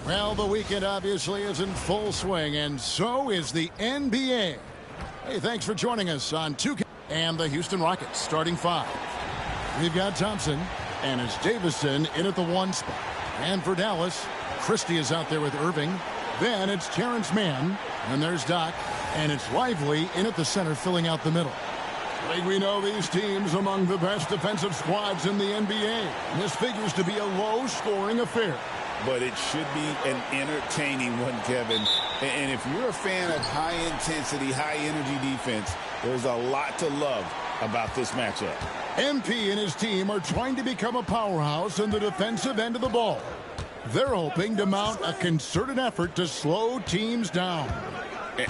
Well, the weekend obviously is in full swing, and so is the NBA. Hey, thanks for joining us on 2K and the Houston Rockets starting five. We've got Thompson, and it's Davison in at the 1 spot. And for Dallas, Christie is out there with Irving. Then it's Terrence Mann, and there's Doc, and it's Lively in at the center filling out the middle. Like we know, these teams among the best defensive squads in the NBA. This figures to be a low-scoring affair. But it should be an entertaining one, Kevin. And if you're a fan of high-intensity, high-energy defense, there's a lot to love about this matchup. MP and his team are trying to become a powerhouse in the defensive end of the ball. They're hoping to mount a concerted effort to slow teams down.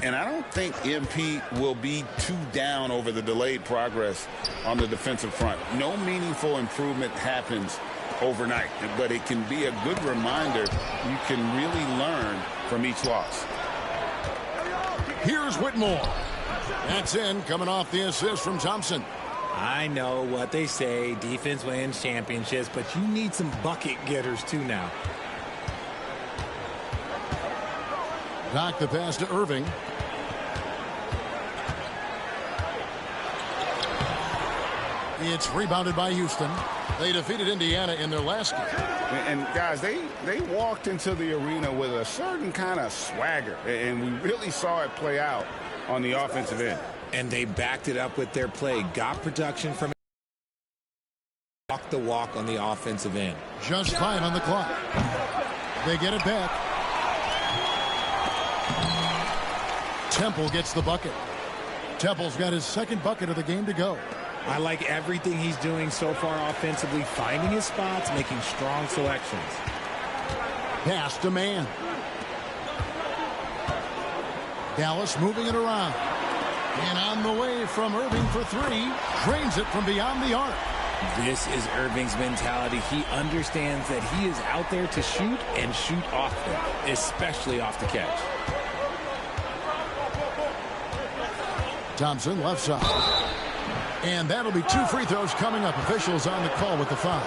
And I don't think MP will be too down over the delayed progress on the defensive front. No meaningful improvement happens overnight, but it can be a good reminder you can really learn from each loss. Here's Whitmore. That's in, coming off the assist from Thompson. I know what they say, defense wins championships, but you need some bucket getters too now. Doc the pass to Irving. It's rebounded by Houston. They defeated Indiana in their last game. And guys, they walked into the arena with a certain kind of swagger, and we really saw it play out on the offensive end. And they backed it up with their play. Got production from walk the walk on the offensive end. Just 5 on the clock. They get it back. Temple gets the bucket. Temple's got his second bucket of the game to go. I like everything he's doing so far offensively, finding his spots, making strong selections. Pass to Mann. Dallas moving it around. And on the way from Irving for 3. Drains it from beyond the arc. This is Irving's mentality. He understands that he is out there to shoot and shoot often, especially off the catch. Thompson left side. And that'll be 2 free throws coming up. Officials on the call with the foul.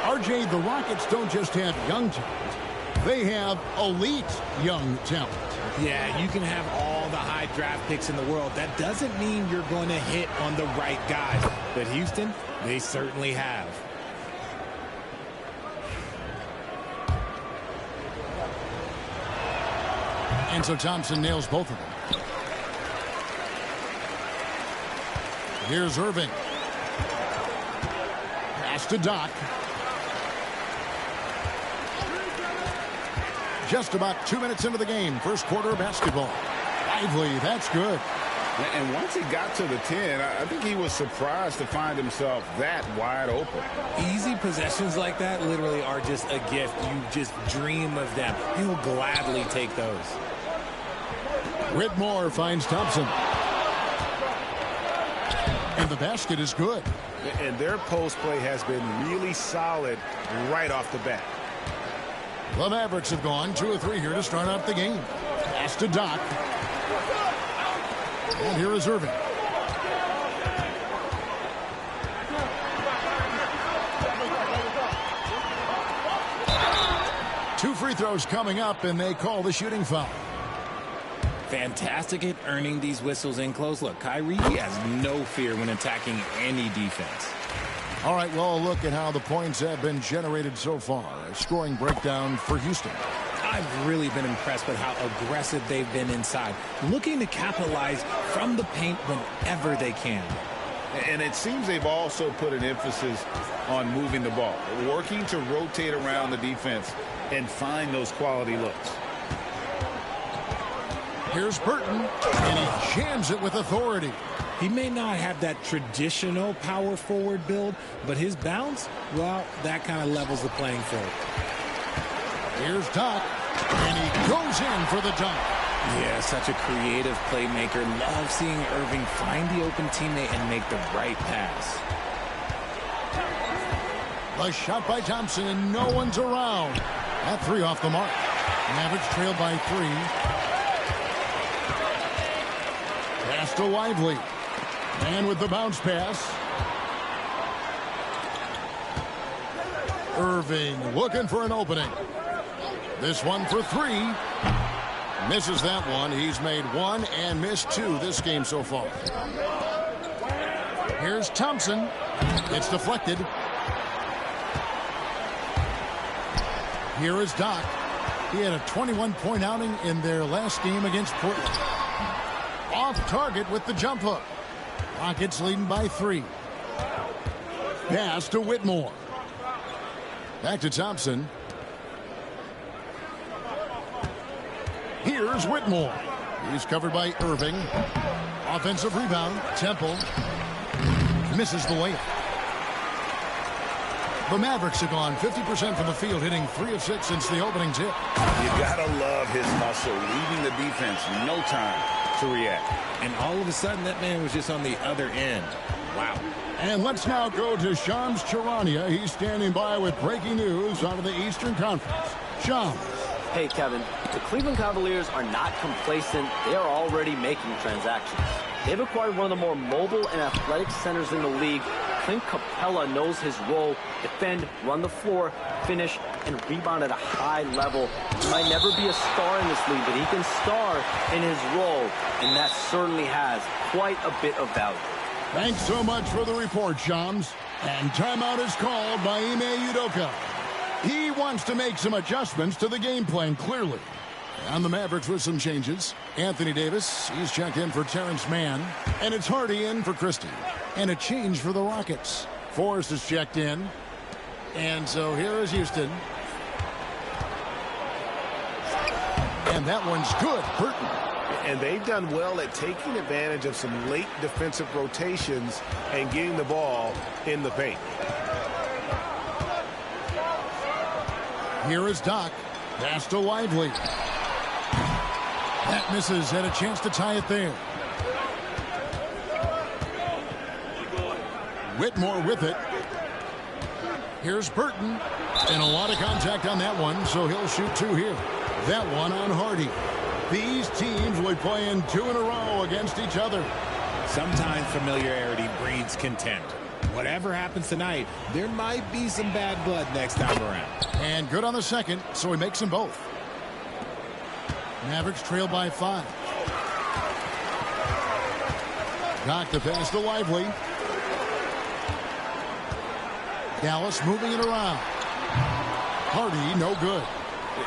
RJ, the Rockets don't just have young talent. They have elite young talent. Yeah, you can have all the high draft picks in the world. That doesn't mean you're going to hit on the right guys. But Houston, they certainly have. And so Thompson nails both of them. Here's Irving. Pass to Doc. Just about 2 minutes into the game. First quarter of basketball. Lively, that's good. And once he got to the 10, I think he was surprised to find himself that wide open. Easy possessions like that literally are just a gift. You just dream of them. He'll gladly take those. Whitmore finds Thompson. And the basket is good. And their post play has been really solid right off the bat. The Mavericks have gone 2 of 3 here to start off the game. Pass to Doc. And here is Irving. Two free throws coming up, and they call the shooting foul. Fantastic at earning these whistles in close. Look, Kyrie has no fear when attacking any defense. All right, well, a look at how the points have been generated so far. A scoring breakdown for Houston. I've really been impressed with how aggressive they've been inside, looking to capitalize from the paint whenever they can. And it seems they've also put an emphasis on moving the ball, working to rotate around the defense and find those quality looks. Here's Burton, and he jams it with authority. He may not have that traditional power forward build, but his bounce, well, that kind of levels the playing field. Here's Doc, and he goes in for the dunk. Yeah, such a creative playmaker. Love seeing Irving find the open teammate and make the right pass. A shot by Thompson, and no one's around. That 3 off the mark. Mavericks trailed by 3. Pass to Lively. And with the bounce pass. Irving looking for an opening. This one for three. Misses that one. He's made one and missed two this game so far. Here's Thompson. It's deflected. Here is Doc. He had a 21-point outing in their last game against Portland. Off target with the jump hook. Rockets leading by 3. Pass to Whitmore. Back to Thompson. Here's Whitmore. He's covered by Irving. Offensive rebound. Temple. Misses the layup. The Mavericks have gone 50% from the field, hitting 3 of 6 since the opening tip. You gotta love his hustle, leaving the defense no time to react. And all of a sudden, that man was just on the other end. Wow. And let's now go to Shams Charania. He's standing by with breaking news out of the Eastern Conference. Shams. Hey, Kevin. The Cleveland Cavaliers are not complacent. They are already making transactions. They've acquired one of the more mobile and athletic centers in the league. Clint Capella knows his role: defend, run the floor, finish, and rebound at a high level. He might never be a star in this league, but he can star in his role, and that certainly has quite a bit of value. Thanks so much for the report, Shams. And timeout is called by Ime Udoka. He wants to make some adjustments to the game plan, clearly. And the Mavericks with some changes. Anthony Davis, he's checked in for Terrence Mann. And it's Hardy in for Christie. And a change for the Rockets. Forrest is checked in. And so here is Houston. And that one's good. Burton. And they've done well at taking advantage of some late defensive rotations and getting the ball in the paint. Here is Doc. Pass to Lively. That misses. Had a chance to tie it there. Whitmore with it. Here's Burton. And a lot of contact on that one, so he'll shoot 2 here. That one on Hardy. These teams will be playing 2 in a row against each other. Sometimes familiarity breeds contempt. Whatever happens tonight, there might be some bad blood next time around. And good on the second, so he makes them both. Mavericks trail by 5. Doc the pass to Lively. Dallas moving it around. Hardy, no good.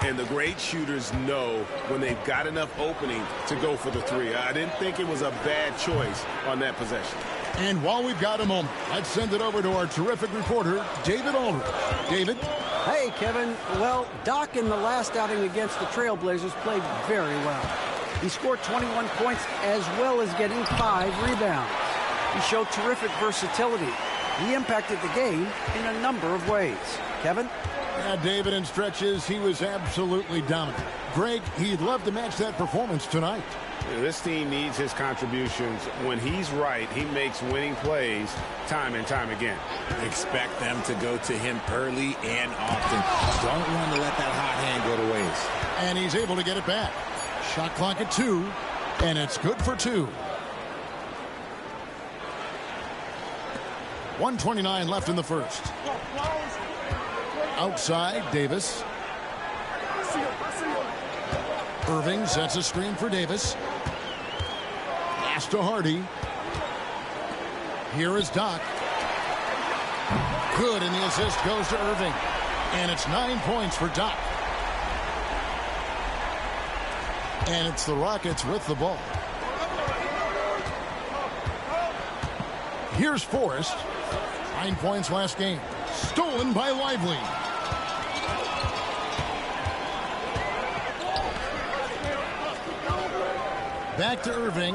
And the great shooters know when they've got enough opening to go for the 3. I didn't think it was a bad choice on that possession. And while we've got a moment, let's send it over to our terrific reporter, David Aldridge. David? Hey, Kevin. Well, Doc in the last outing against the Trailblazers played very well. He scored 21 points as well as getting 5 rebounds. He showed terrific versatility. He impacted the game in a number of ways. Kevin? Yeah, David, in stretches, he was absolutely dominant. Greg, he'd love to match that performance tonight. This team needs his contributions. When he's right, he makes winning plays time and time again. Expect them to go to him early and often. Don't want to let that hot hand go to waste. And he's able to get it back. Shot clock at 2, and it's good for 2. 1:29 left in the first. Outside, Davis. Irving sets a screen for Davis. Pass to Hardy. Here is Doc. Good, and the assist goes to Irving. And it's 9 points for Doc. And it's the Rockets with the ball. Here's Forrest. 9 points last game. Stolen by Lively. Back to Irving.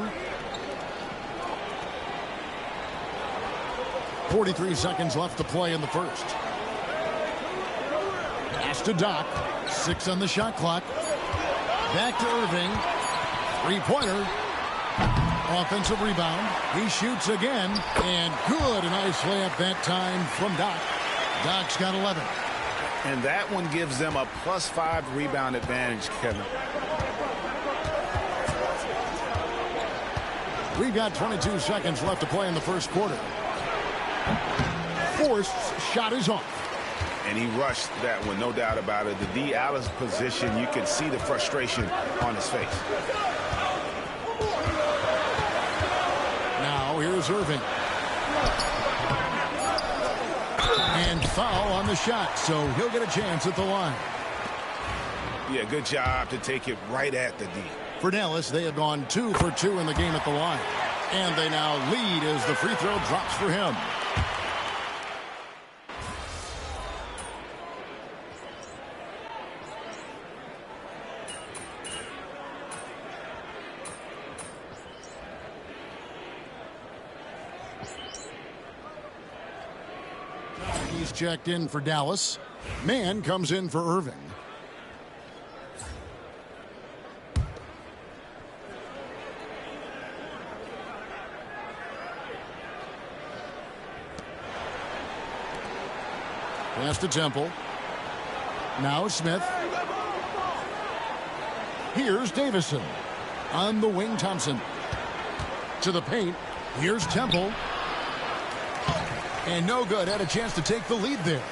43 seconds left to play in the first. Pass to Doc. 6 on the shot clock. Back to Irving. 3-pointer. Offensive rebound. He shoots again. And good. A nice layup that time from Doc. Doc's got 11. And that one gives them a +5 rebound advantage, Kevin. We've got 22 seconds left to play in the first quarter. Forrest's shot is off. And he rushed that one, no doubt about it. The D out of position, you can see the frustration on his face. Now here's Irving. And foul on the shot, so he'll get a chance at the line. Yeah, good job to take it right at the D. For Dallas, they have gone 2 for 2 in the game at the line. And they now lead as the free throw drops for him. He's checked in for Dallas. Mann comes in for Irving. Pass to Temple. Now Smith. Here's Davison. On the wing, Thompson. To the paint. Here's Temple. And no good. Had a chance to take the lead there.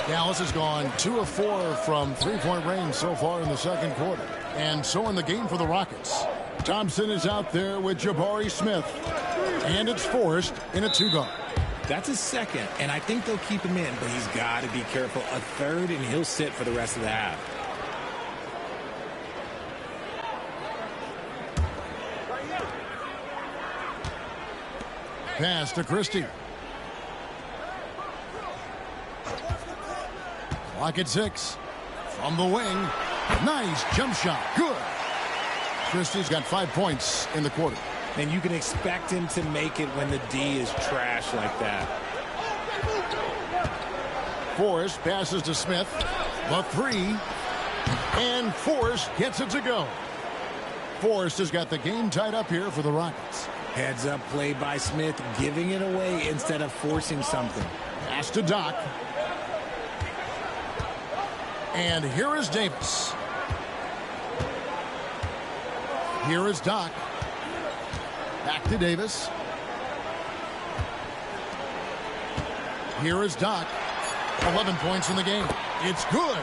Dallas has gone 2 of 4 from three-point range so far in the second quarter. And so in the game for the Rockets. Thompson is out there with Jabari Smith. And it's Forrest in a 2-guard. That's his second, and I think they'll keep him in, but he's got to be careful. A third, and he'll sit for the rest of the half. Pass to Christie. Clock at 6. From the wing. Nice jump shot. Good. Christie's got 5 points in the quarter. And you can expect him to make it when the D is trash like that. Forrest passes to Smith. The 3. And Forrest gets it to go. Forrest has got the game tied up here for the Rockets. Heads up play by Smith, giving it away instead of forcing something. Pass to Doc. And here is Davis. Here is Doc. Back to Davis. Here is Doc. 11 points in the game. It's good.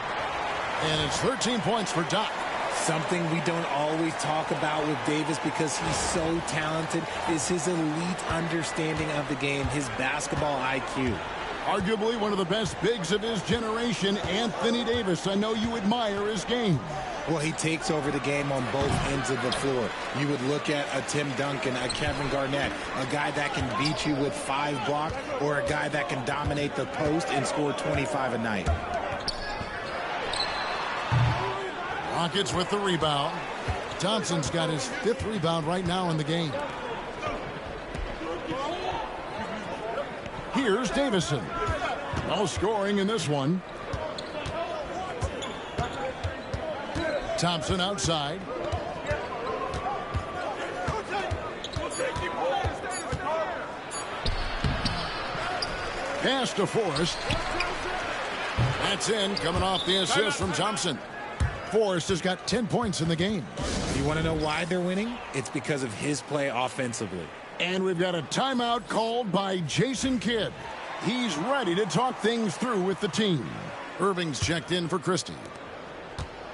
And it's 13 points for Doc. Something we don't always talk about with Davis because he's so talented is his elite understanding of the game, his basketball IQ. Arguably one of the best bigs of his generation, Anthony Davis. I know you admire his game. Well, he takes over the game on both ends of the floor. You would look at a Tim Duncan, a Kevin Garnett, a guy that can beat you with 5 blocks, or a guy that can dominate the post and score 25 a night. Rockets with the rebound. Thompson's got his 5th rebound right now in the game. Here's Davison. No scoring in this one. Thompson outside. Pass to Forrest. That's in, coming off the assist from Thompson. Forrest has got 10 points in the game. You want to know why they're winning? It's because of his play offensively. And we've got a timeout called by Jason Kidd. He's ready to talk things through with the team. Irving's checked in for Christie.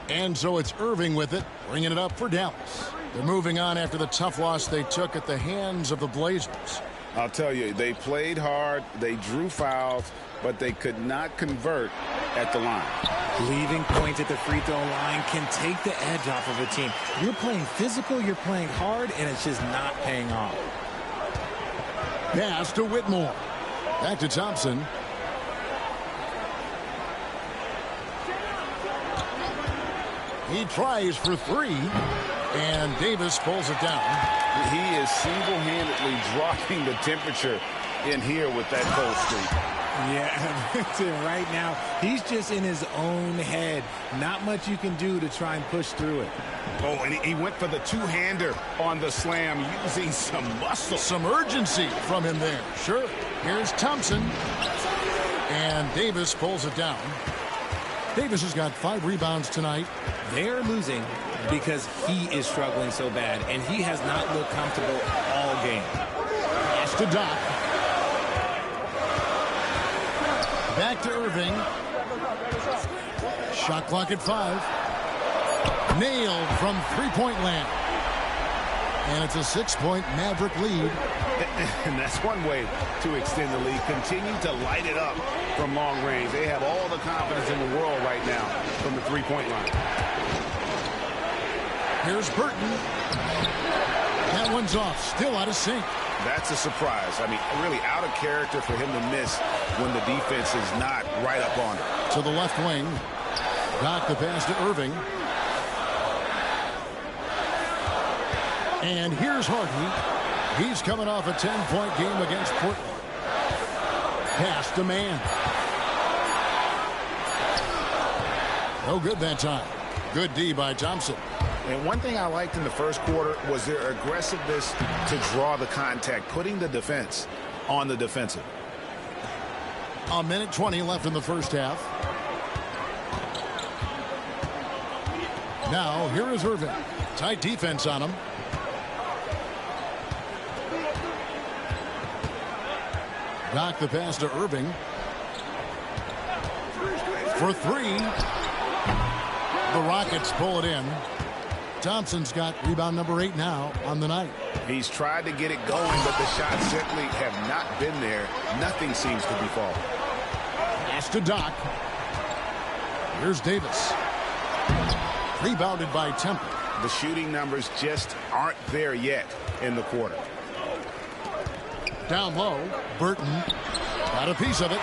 And so it's Irving with it, bringing it up for Dallas. They're moving on after the tough loss they took at the hands of the Blazers. I'll tell you, they played hard, they drew fouls, but they could not convert at the line. Leaving points at the free throw line can take the edge off of a team. You're playing physical, you're playing hard, and it's just not paying off. Pass to Whitmore. Back to Thompson. He tries for 3, and Davis pulls it down. He is single-handedly dropping the temperature in here with that cold streak. Yeah, right now, he's just in his own head. Not much you can do to try and push through it. Oh, and he went for the two-hander on the slam, using some muscle. Some urgency from him there. Sure. Here's Thompson. And Davis pulls it down. Davis has got 5 rebounds tonight. They're losing because he is struggling so bad, and he has not looked comfortable all game. Pass to Doc. Back to Irving. Shot clock at 5. Nailed from three-point land. And it's a 6-point Maverick lead. And that's one way to extend the lead. Continue to light it up from long range. They have all the confidence in the world right now from the three-point line. Here's Burton. That one's off. Still out of sync. That's a surprise. I mean, really out of character for him to miss when the defense is not right up on it. To the left wing. Doc the pass to Irving. And here's Hardy. He's coming off a 10-point game against Portland. Pass to Man. No good that time. Good D by Thompson. And one thing I liked in the first quarter was their aggressiveness to draw the contact, putting the defense on the defensive. A minute 20 left in the first half. Now, here is Irving. Tight defense on him. Doc the pass to Irving. For 3. The Rockets pull it in. Thompson's got rebound number 8 now on the night. He's tried to get it going, but the shots simply have not been there. Nothing seems to be falling. Pass to Doc. Here's Davis. Rebounded by Temple. The shooting numbers just aren't there yet in the quarter. Down low, Burton got a piece of it.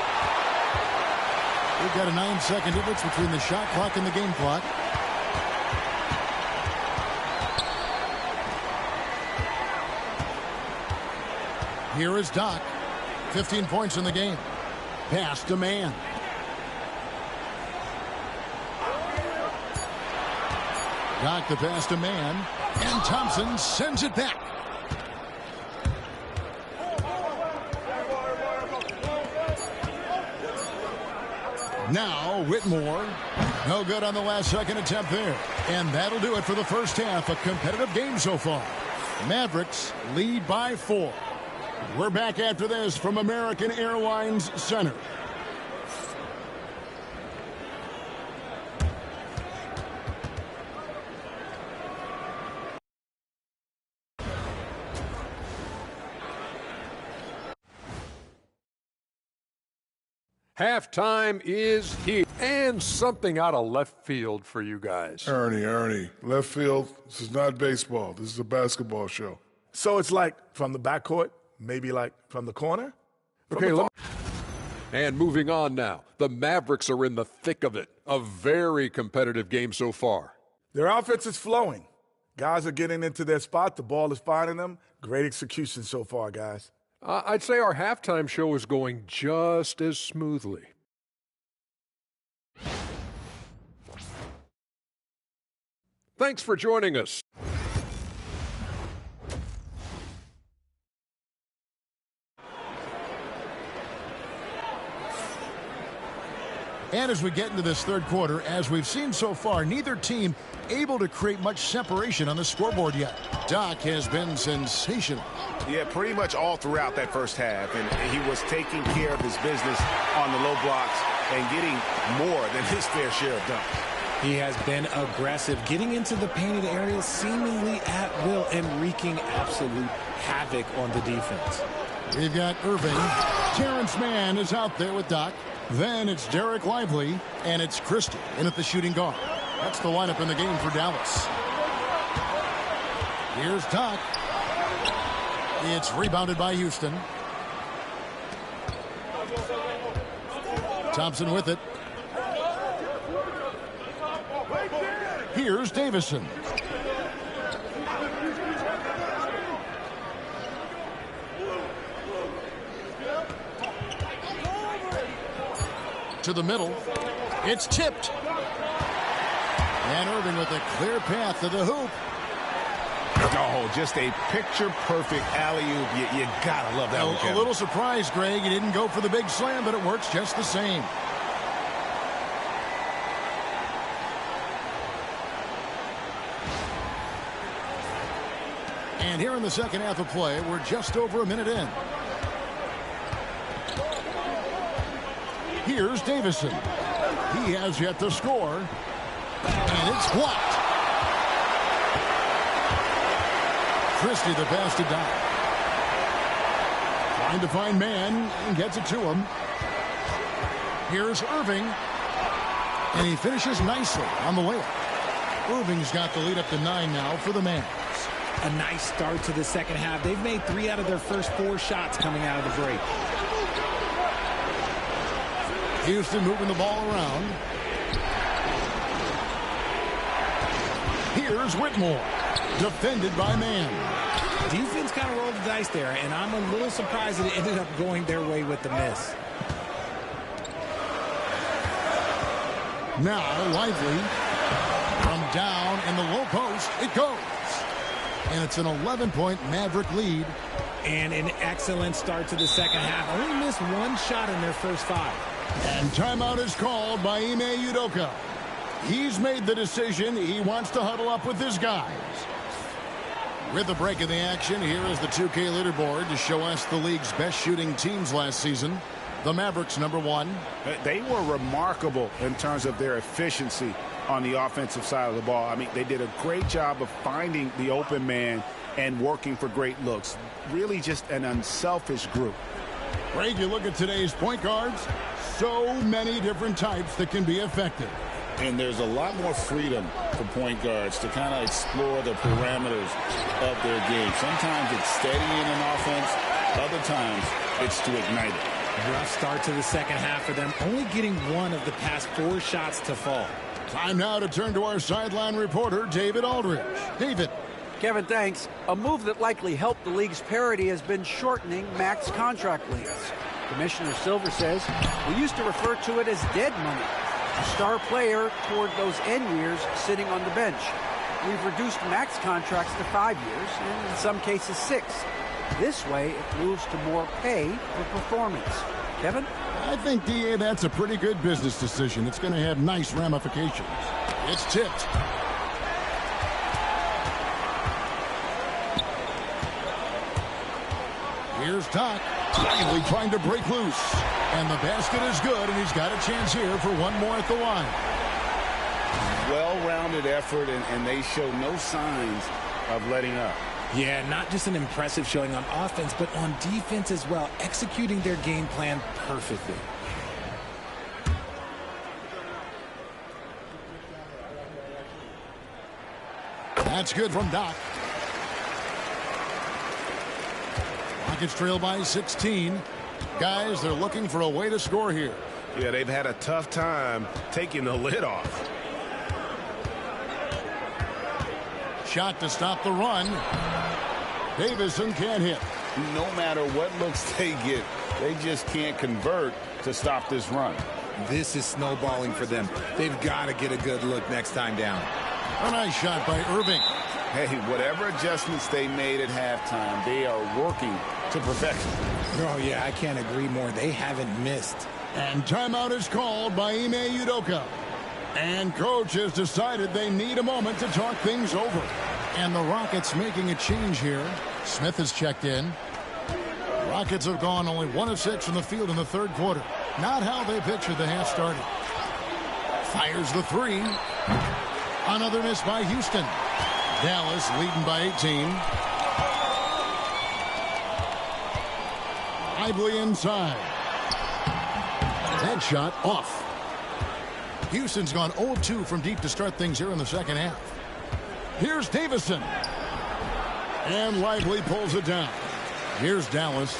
We've got a 9-second difference between the shot clock and the game clock. Here is Doc. 15 points in the game. Pass to Man. Doc the pass to Man. And Thompson sends it back. Now Whitmore. No good on the last second attempt there. And that'll do it for the first half. A competitive game so far. Mavericks lead by 4. We're back after this from American Airlines Center. Halftime is here, and something out of left field for you guys. Ernie, left field, this is not baseball. This is a basketball show. So it's like from the backcourt, maybe like from the corner? Okay, and moving on now. The Mavericks are in the thick of it. A very competitive game so far. Their offense is flowing. Guys are getting into their spot. The ball is finding them. Great execution so far, guys. I'd say our halftime show is going just as smoothly. Thanks for joining us. And as we get into this third quarter, as we've seen so far, neither team able to create much separation on the scoreboard yet. Doc has been sensational. Yeah, pretty much all throughout that first half. And he was taking care of his business on the low blocks and getting more than his fair share of dunks. He has been aggressive, getting into the painted area seemingly at will and wreaking absolute havoc on the defense. We've got Irving. Terrence Mann is out there with Doc. Then it's Derek Lively, and it's Christie in at the shooting guard. That's the lineup in the game for Dallas. Here's Doc. It's rebounded by Houston. Thompson with it. Here's Davison. To the middle. It's tipped. And Irving with a clear path to the hoop. Oh, just a picture-perfect alley-oop. You gotta love that one, A little surprised, Greg. He didn't go for the big slam, but it works just the same. And here in the second half of play, we're just over a minute in. Here's Davison. He has yet to score. And it's blocked. Christie the pass to Doc. Trying to find man and gets it to him. Here's Irving. And he finishes nicely on the layup. Irving's got the lead up to 9 now for the Mavs. A nice start to the second half. They've made 3 out of their first 4 shots coming out of the break. Houston moving the ball around. Here's Whitmore. Defended by man. Defense kind of rolled the dice there, and I'm a little surprised that it ended up going their way with the miss. Now Lively. From down in the low post, it goes. And it's an 11-point Maverick lead. And an excellent start to the second half. Only missed 1 shot in their first 5. And timeout is called by Ime Udoka. He's made the decision. He wants to huddle up with his guys. With the break in the action, here is the 2K leaderboard to show us the league's best shooting teams last season. The Mavericks, number 1. They were remarkable in terms of their efficiency on the offensive side of the ball. I mean, they did a great job of finding the open man and working for great looks. Really just an unselfish group. Greg, you look at today's point guards, so many different types that can be effective. And there's a lot more freedom for point guards to kind of explore the parameters of their game. Sometimes it's steadying an offense. Other times it's to ignite it. Rough start to the second half for them, only getting 1 of the past 4 shots to fall. Time now to turn to our sideline reporter, David Aldridge. David. Kevin, thanks. A move that likely helped the league's parity has been shortening max contract lengths. Commissioner Silver says we used to refer to it as dead money. A star player toward those end years sitting on the bench. We've reduced max contracts to 5 years, and in some cases 6. This way, it moves to more pay for performance. Kevin? I think, DA, that's a pretty good business decision. It's going to have nice ramifications. It's tipped. Here's Doc. Lively trying to break loose. And the basket is good, and he's got a chance here for 1 more at the line. Well-rounded effort, and they show no signs of letting up. Yeah, not just an impressive showing on offense, but on defense as well, executing their game plan perfectly. That's good from Doc. Rockets trail by 16. Guys, they're looking for a way to score here. Yeah, they've had a tough time taking the lid off. Shot to stop the run. Davison can't hit. No matter what looks they get, they just can't convert to stop this run. This is snowballing for them. They've got to get a good look next time down. A nice shot by Irving. Hey, whatever adjustments they made at halftime, they are working to perfection. Oh, yeah, I can't agree more. They haven't missed. And timeout is called by Ime Udoka. And coach has decided they need a moment to talk things over. And the Rockets making a change here. Smith has checked in. Rockets have gone only 1 of 6 from the field in the 3rd quarter. Not how they pictured the half started. Fires the 3. Another miss by Houston. Dallas leading by 18. Lively inside. That shot off. Houston's gone 0-2 from deep to start things here in the second half. Here's Davison. And Lively pulls it down. Here's Dallas.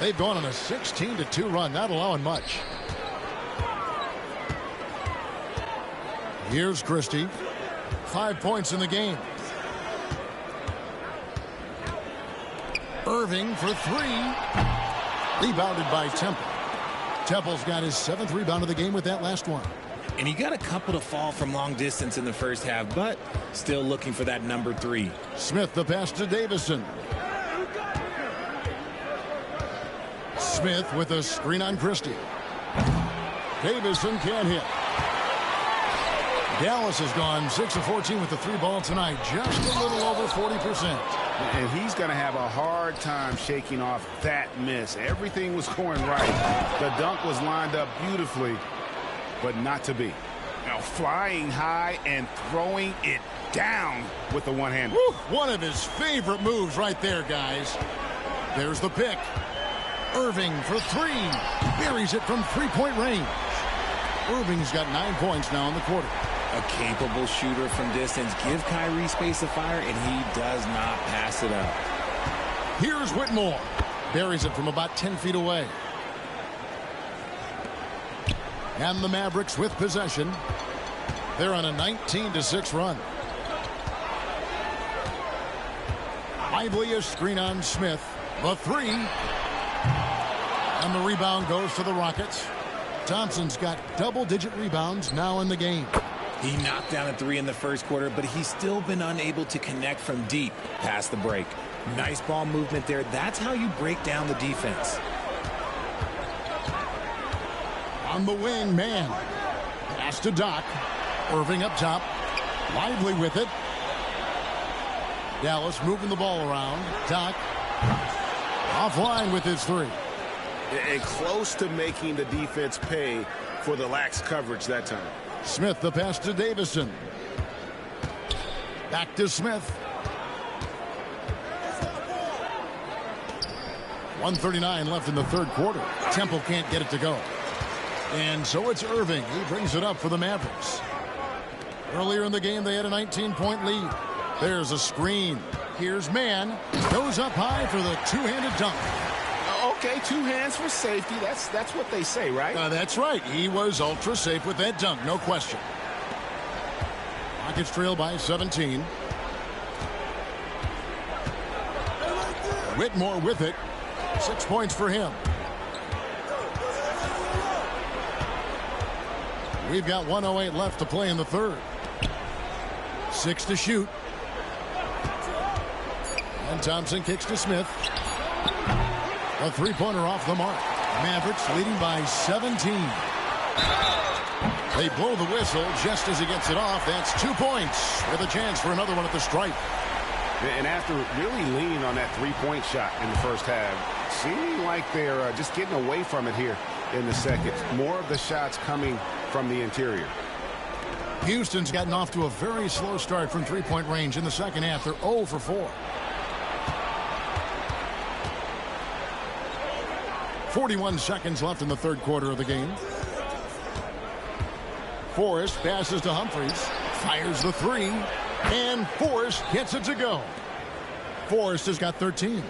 They've gone on a 16-2 run, not allowing much. Here's Christie. 5 points in the game. Irving for 3. Rebounded by Temple. Temple's got his 7th rebound of the game with that last one. And he got a couple to fall from long distance in the first half, but still looking for that number 3. Smith the pass to Davison. Smith with a screen on Christie. Davison can't hit. Dallas has gone 6 of 14 with the 3-ball tonight, just a little over 40%. And he's going to have a hard time shaking off that miss. Everything was going right. The dunk was lined up beautifully, but not to be. Now flying high and throwing it down with the one-hander. One of his favorite moves right there, guys. There's the pick. Irving for 3. Buries it from 3-point range. Irving's got 9 points now in the quarter. A capable shooter from distance. Give Kyrie space to fire, and he does not pass it up. Here's Whitmore. Buries it from about 10 feet away. And the Mavericks with possession. They're on a 19-6 run. Lively a screen on Smith. The 3. And the rebound goes to the Rockets. Thompson's got double-digit rebounds now in the game. He knocked down a 3 in the first quarter, but he's still been unable to connect from deep past the break. Nice ball movement there. That's how you break down the defense. On the wing, man. Pass to Doc. Irving up top. Lively with it. Dallas moving the ball around. Doc offline with his 3. And close to making the defense pay for the lax coverage that time. Smith the pass to Davison. Back to Smith. 1:39 left in the third quarter. Temple can't get it to go. And so it's Irving. He brings it up for the Mavericks. Earlier in the game, they had a 19-point lead. There's a screen. Here's Mann. Goes up high for the two-handed dunk. Okay, 2 hands for safety. That's what they say, right? That's right. He was ultra safe with that dunk, no question. Rockets trail by 17. Whitmore with it. 6 points for him. We've got 1:08 left to play in the third. 6 to shoot. And Thompson kicks to Smith. A 3-pointer off the mark. Mavericks leading by 17. They blow the whistle just as he gets it off. That's 2 points with a chance for another one at the stripe. And after really leaning on that 3-point shot in the first half, seeming like they're just getting away from it here in the second. More of the shots coming from the interior. Houston's gotten off to a very slow start from 3-point range in the second half. They're 0 for 4. 41 seconds left in the third quarter of the game. Forrest passes to Humphries. Fires the 3. And Forrest gets it to go. Forrest has got 13.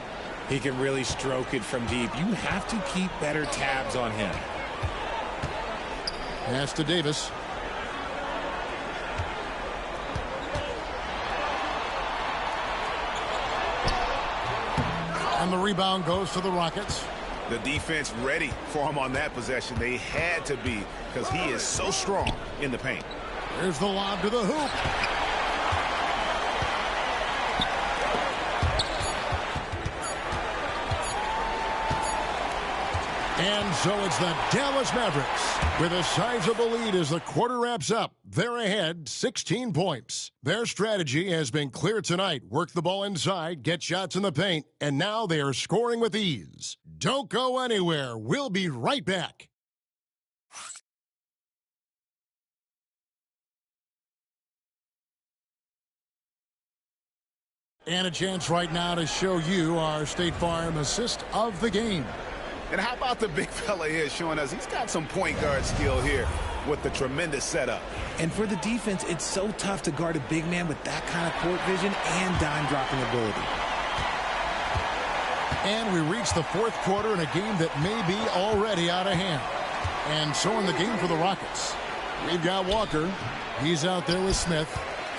He can really stroke it from deep. You have to keep better tabs on him. Pass to Davis. And the rebound goes to the Rockets. The defense ready for him on that possession. They had to be, because he is so strong in the paint. There's the lob to the hoop. And so it's the Dallas Mavericks with a sizable lead as the quarter wraps up. They're ahead 16 points. Their strategy has been clear tonight. Work the ball inside, get shots in the paint, and now they are scoring with ease. Don't go anywhere. We'll be right back. And a chance right now to show you our State Farm assist of the game. And how about the big fella here showing us he's got some point guard skill here with the tremendous setup. And for the defense, it's so tough to guard a big man with that kind of court vision and dime-dropping ability. And we reach the fourth quarter in a game that may be already out of hand. And so in the game for the Rockets, we've got Walker. He's out there with Smith.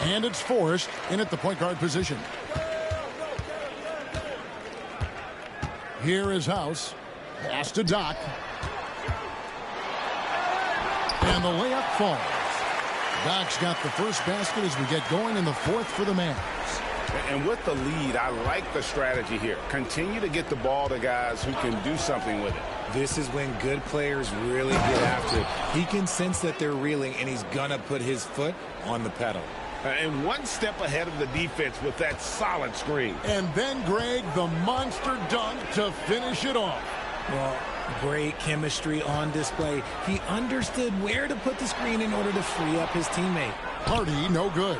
And it's Forrest in at the point guard position. Here is House. Pass to Doc. And the layup falls. Doc's got the first basket as we get going in the fourth for the Mavs. And with the lead, I like the strategy here. Continue to get the ball to guys who can do something with it. This is when good players really get after it. He can sense that they're reeling, and he's going to put his foot on the pedal. And one step ahead of the defense with that solid screen. And then, Greg, the monster dunk to finish it off. Well, great chemistry on display. He understood where to put the screen in order to free up his teammate. Hardy, no good.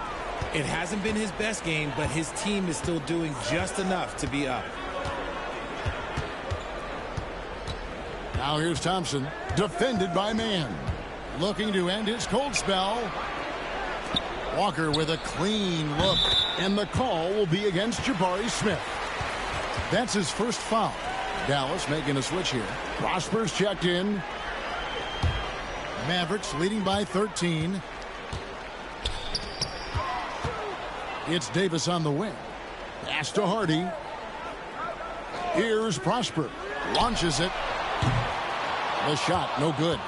It hasn't been his best game, but his team is still doing just enough to be up. Now here's Thompson, defended by Mann. Looking to end his cold spell. Walker with a clean look, and the call will be against Jabari Smith. That's his first foul. Dallas making a switch here. Prosper's checked in. Mavericks leading by 13. It's Davis on the wing. Pass to Hardy. Here's Prosper. Launches it. The shot, no good.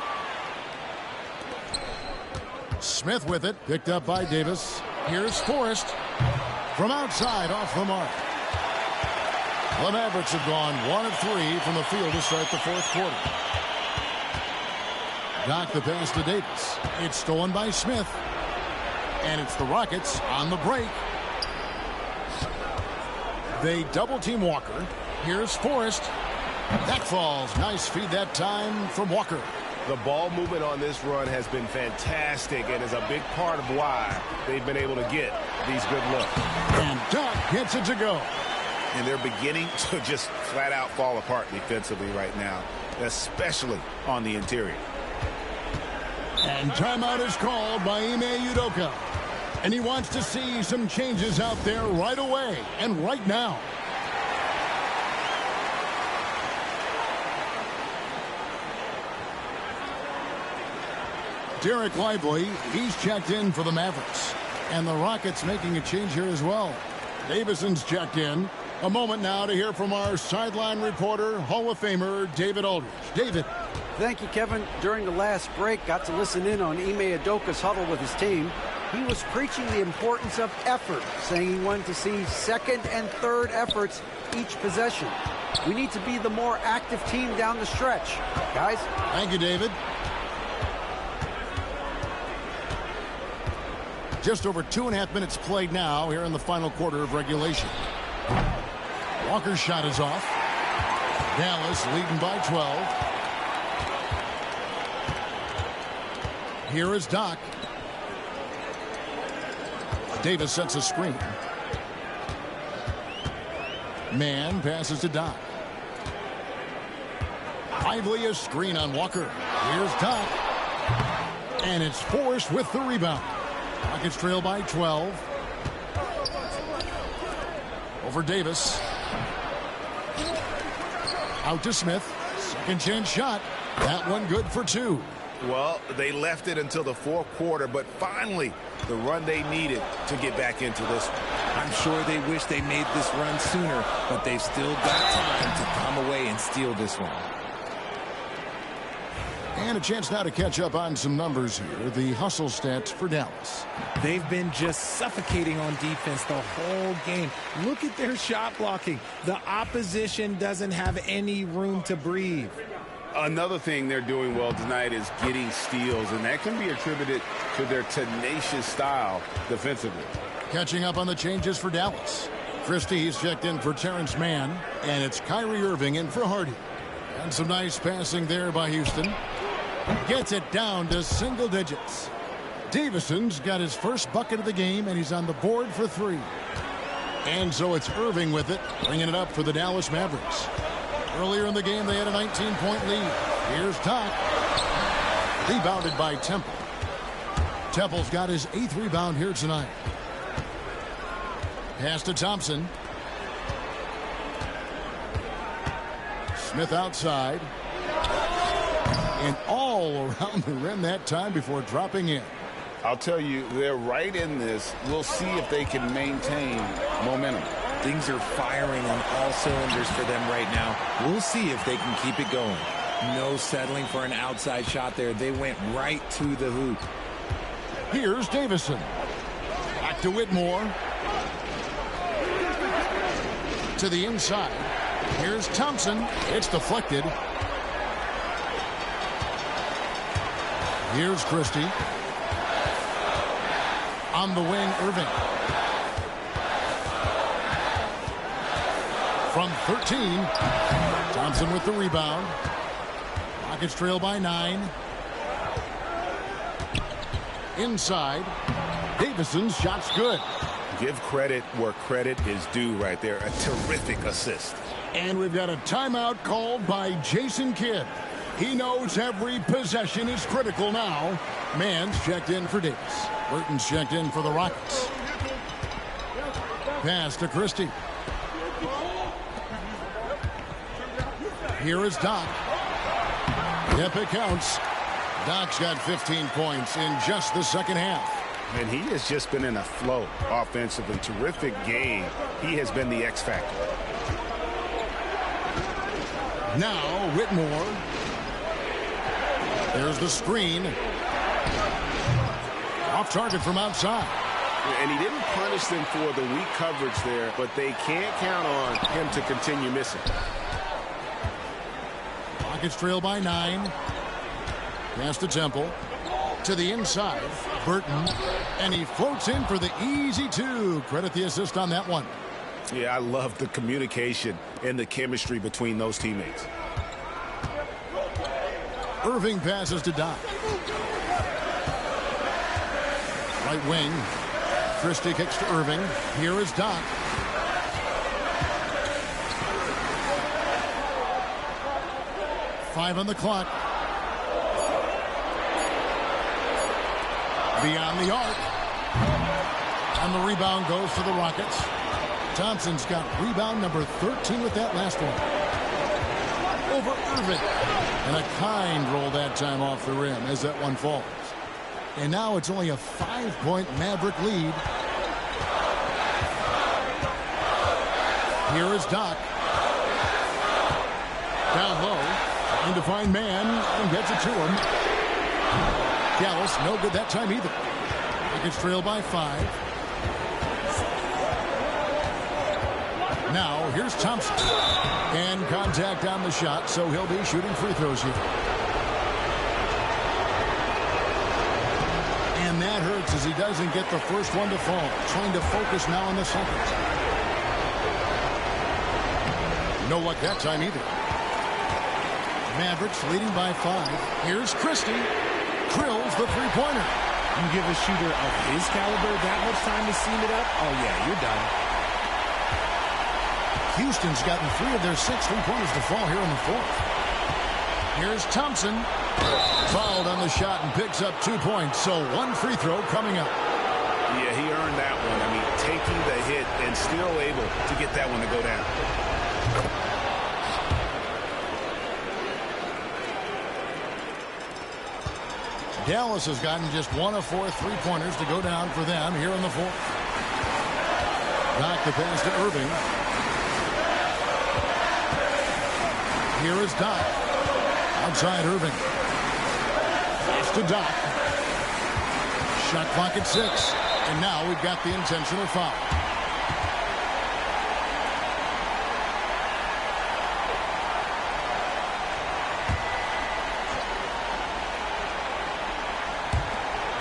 Smith with it, picked up by Davis. Here's Forrest from outside, off the mark. The Mavericks have gone 1 of 3 from the field to start the fourth quarter. Doc the pass to Davis. It's stolen by Smith. And it's the Rockets on the break. They double team Walker. Here's Forrest. That falls. Nice feed that time from Walker. The ball movement on this run has been fantastic and is a big part of why they've been able to get these good looks. And Doc gets it to go. And they're beginning to just flat out fall apart defensively right now, especially on the interior. And timeout is called by Ime Udoka. And he wants to see some changes out there right away and right now. Derek Lively, he's checked in for the Mavericks. And the Rockets making a change here as well. Davison's checked in. A moment now to hear from our sideline reporter, Hall of Famer David Aldridge. David. Thank you, Kevin. During the last break, got to listen in on Ime Udoka's huddle with his team. He was preaching the importance of effort, saying he wanted to see second and third efforts each possession. We need to be the more active team down the stretch. Guys? Thank you, David. Just over 2.5 minutes played now here in the final quarter of regulation. Walker's shot is off. Dallas leading by 12. Here is Doc. Davis sets a screen. Mann passes to Doc. Lively a screen on Walker. Here's Doc. And it's Forrest with the rebound. Rockets trail by 12. Over Davis. Out to Smith. Second chance shot. That one good for 2. Well, they left it until the fourth quarter, but finally the run they needed to get back into this one. I'm sure they wish they made this run sooner, but they've still got time to come away and steal this one. And a chance now to catch up on some numbers here. The hustle stats for Dallas. They've been just suffocating on defense the whole game. Look at their shot blocking. The opposition doesn't have any room to breathe. Another thing they're doing well tonight is getting steals, and that can be attributed to their tenacious style defensively. Catching up on the changes for Dallas. Christie's checked in for Terrence Mann, and it's Kyrie Irving in for Hardy. And some nice passing there by Houston. Gets it down to single digits. Davison's got his first bucket of the game, and he's on the board for 3. And so it's Irving with it, bringing it up for the Dallas Mavericks. Earlier in the game, they had a 19-point lead. Here's Doc. Rebounded by Temple. Temple's got his 8th rebound here tonight. Pass to Thompson. Smith outside. And all around the rim that time before dropping in. I'll tell you, they're right in this. We'll see if they can maintain momentum. Things are firing on all cylinders for them right now. We'll see if they can keep it going. No settling for an outside shot there. They went right to the hoop. Here's Davison. Back to Whitmore. To the inside. Here's Thompson. It's deflected. Here's Christie. On the wing, Irving. From 13. Thompson with the rebound. Rockets trail by 9. Inside. Davison's shot's good. Give credit where credit is due right there. A terrific assist. And we've got a timeout called by Jason Kidd. He knows every possession is critical now. Mann's checked in for Davis. Burton's checked in for the Rockets. Pass to Christie. Here is Doc. Yep, it counts. Doc's got 15 points in just the second half. And he has just been in a flow offensively. Terrific game. He has been the X factor. Now Whitmore. There's the screen. Off target from outside. And he didn't punish them for the weak coverage there, but they can't count on him to continue missing. Rockets trail by 9. Pass to Temple. To the inside. Burton. And he floats in for the easy 2. Credit the assist on that one. Yeah, I love the communication and the chemistry between those teammates. Irving passes to Doc. Right wing. Christie kicks to Irving. Here is Doc. Five on the clock. Beyond the arc. And the rebound goes to the Rockets. Thompson's got rebound number 13 with that last one. Over Irving. And a kind roll that time off the rim as that one falls. And now it's only a 5-point Maverick lead. Here is Doc. Down low. Trying to find man and gets it to him. Dallas, no good that time either. Rockets trail by 5. Now, here's Thompson. And contact on the shot, so he'll be shooting free throws here. And that hurts as he doesn't get the first one to fall. Trying to focus now on the second. No luck that time either. Mavericks leading by 5. Here's Christie. Drills the three-pointer. You give a shooter of his caliber that much time to seam it up, oh yeah, you're done. Houston's gotten 3 of their 6 3-pointers to fall here in the 4th. Here's Thompson. Fouled on the shot and picks up 2 points, so 1 free throw coming up. Yeah, he earned that one. I mean, taking the hit and still able to get that one to go down. Dallas has gotten just 1 of 4 3-pointers to go down for them here in the 4th. Doc the pass to Irving. Here is Doc. Outside Irving. Pass to Doc. Shot clock at 6. And now we've got the intentional foul.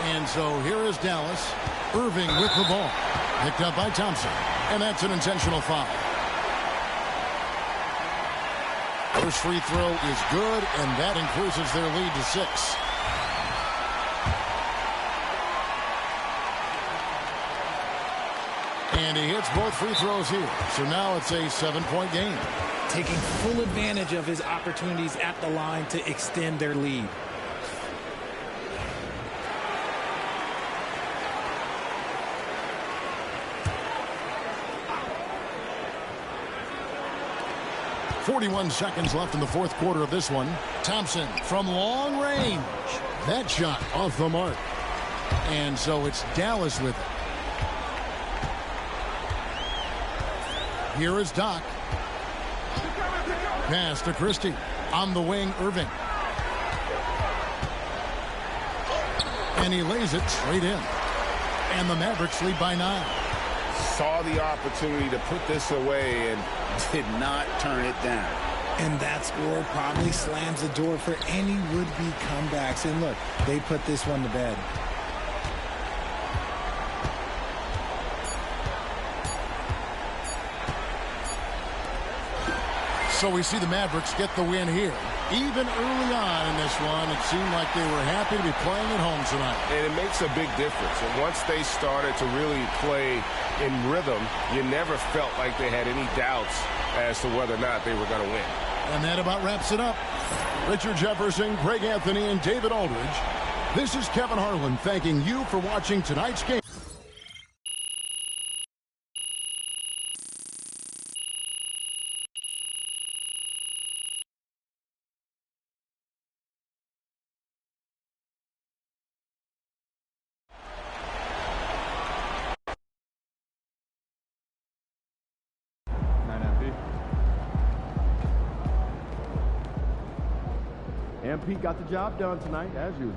And so here is Dallas. Irving with the ball. Picked up by Thompson. And that's an intentional foul. First free throw is good, and that increases their lead to 6. And he hits both free throws here. So now it's a 7-point game. Taking full advantage of his opportunities at the line to extend their lead. .41 seconds left in the 4th quarter of this one. Thompson from long range. That shot off the mark. And so it's Dallas with it. Here is Doc. Pass to Christie. On the wing, Irving. And he lays it straight in. And the Mavericks lead by 9. Saw the opportunity to put this away and did not turn it down. And that score probably slams the door for any would-be comebacks. And look, they put this one to bed. So we see the Mavericks get the win here. Even early on in this one, it seemed like they were happy to be playing at home tonight. And it makes a big difference. And once they started to really play in rhythm, you never felt like they had any doubts as to whether or not they were going to win. And that about wraps it up. Richard Jefferson, Greg Anthony, and David Aldridge. This is Kevin Harlan thanking you for watching tonight's game. MP got the job done tonight, as usual.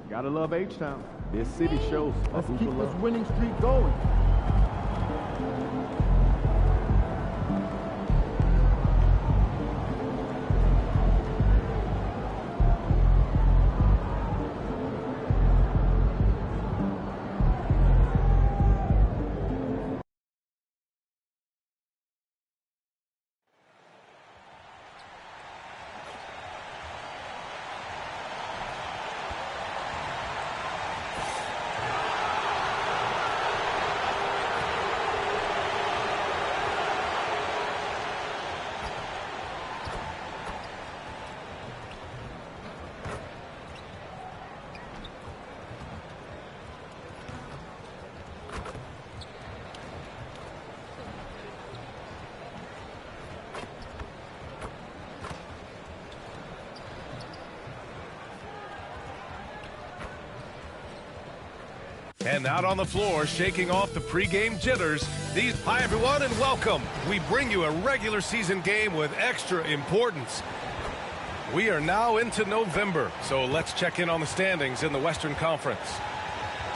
Gotta love H-Town. This city shows. Let's keep this winning streak going. And out on the floor, shaking off the pregame jitters. Hi, everyone, and welcome. We bring you a regular season game with extra importance. We are now into November, so let's check in on the standings in the Western Conference.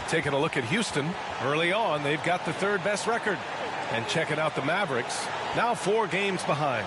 Taking a look at Houston, early on, they've got the third best record. And checking out the Mavericks, now 4 games behind.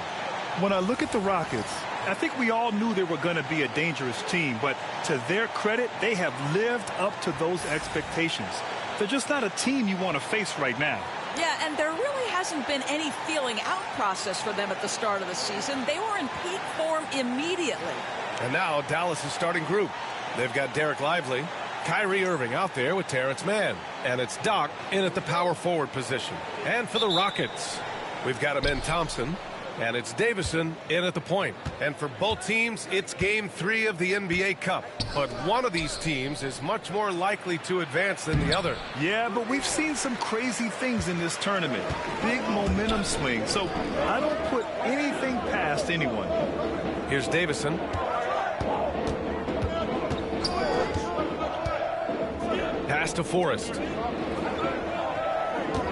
When I look at the Rockets, I think we all knew they were going to be a dangerous team, but to their credit, they have lived up to those expectations. They're just not a team you want to face right now. Yeah, and there really hasn't been any feeling out process for them at the start of the season. They were in peak form immediately. And now Dallas' starting group. They've got Derek Lively, Kyrie Irving out there with Terrence Mann, and it's Doc in at the power forward position. And for the Rockets, we've got Amen Thompson, and it's Davison in at the point. And for both teams, it's Game 3 of the NBA Cup. But one of these teams is much more likely to advance than the other. Yeah, but we've seen some crazy things in this tournament. Big momentum swings. So I don't put anything past anyone. Here's Davison. Pass to Forrest.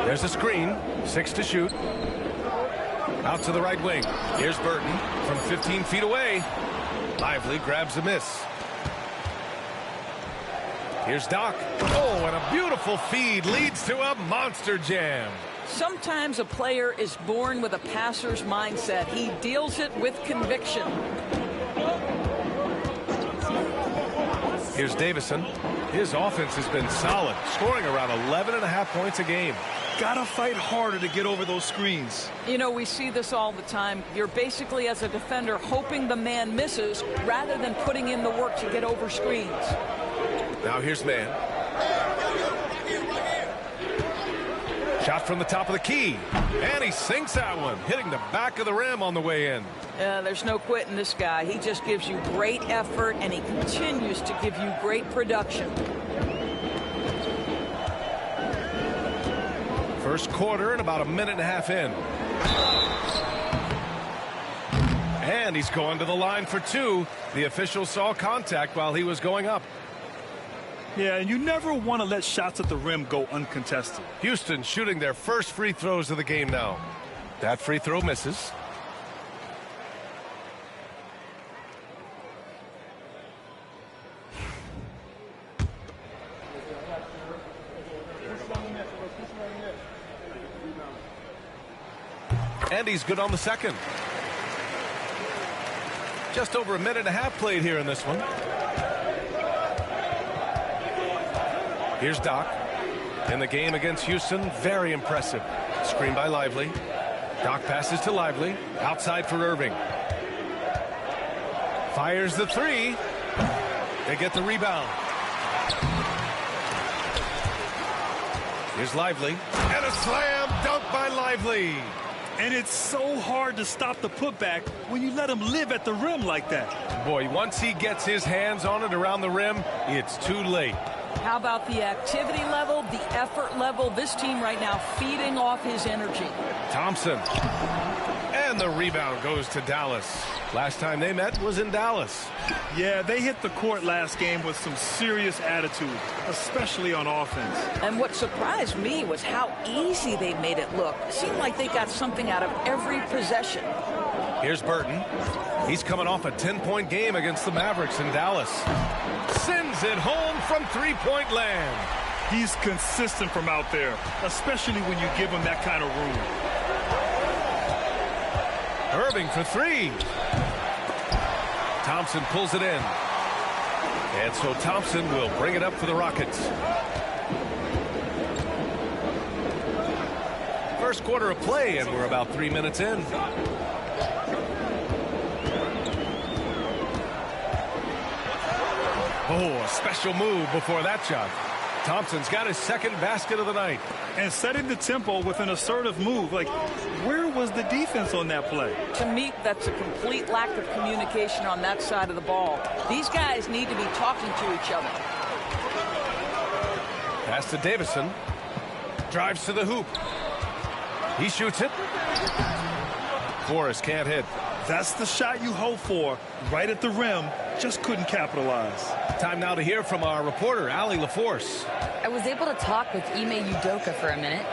There's a screen. 6 to shoot. Out to the right wing. Here's Burton from 15 feet away. Lively grabs a miss. Here's Doc. Oh, and a beautiful feed leads to a monster jam. Sometimes a player is born with a passer's mindset. He deals it with conviction. Here's Davison. His offense has been solid, scoring around 11.5 points a game. Gotta fight harder to get over those screens. You know, we see this all the time. You're basically, as a defender, hoping the man misses rather than putting in the work to get over screens. Now here's Mann. Shot from the top of the key. And he sinks that one, hitting the back of the rim on the way in. There's no quitting this guy. He just gives you great effort, and he continues to give you great production. First quarter and about a minute and a half in. And he's going to the line for 2. The official saw contact while he was going up. Yeah, and you never want to let shots at the rim go uncontested. Houston shooting their first free throws of the game now. That free throw misses. And he's good on the second. Just over a minute and a half played here in this one. Here's Doc. In the game against Houston, very impressive. Screen by Lively. Doc passes to Lively. Outside for Irving. Fires the three. They get the rebound. Here's Lively. And a slam dunk by Lively. And it's so hard to stop the putback when you let him live at the rim like that. Boy, once he gets his hands on it around the rim, it's too late. How about the activity level, the effort level? This team right now feeding off his energy. Thompson. And the rebound goes to Dallas. Last time they met was in Dallas. Yeah, they hit the court last game with some serious attitude, especially on offense. And what surprised me was how easy they made it look. It seemed like they got something out of every possession. Here's Burton. He's coming off a 10-point game against the Mavericks in Dallas. Sends it home from three-point land. He's consistent from out there, especially when you give him that kind of room. Irving for three. Thompson pulls it in. And so Thompson will bring it up for the Rockets. First quarter of play, and we're about 3 minutes in. Oh, a special move before that shot. Thompson's got his second basket of the night. And setting the tempo with an assertive move. Like, where was the defense on that play? To me, that's a complete lack of communication on that side of the ball. These guys need to be talking to each other. Pass to Davison. Drives to the hoop. He shoots it. Forrest can't hit. That's the shot you hope for. Right at the rim. Just couldn't capitalize. Time now to hear from our reporter, Allie LaForce. I was able to talk with Ime Udoka for a minute.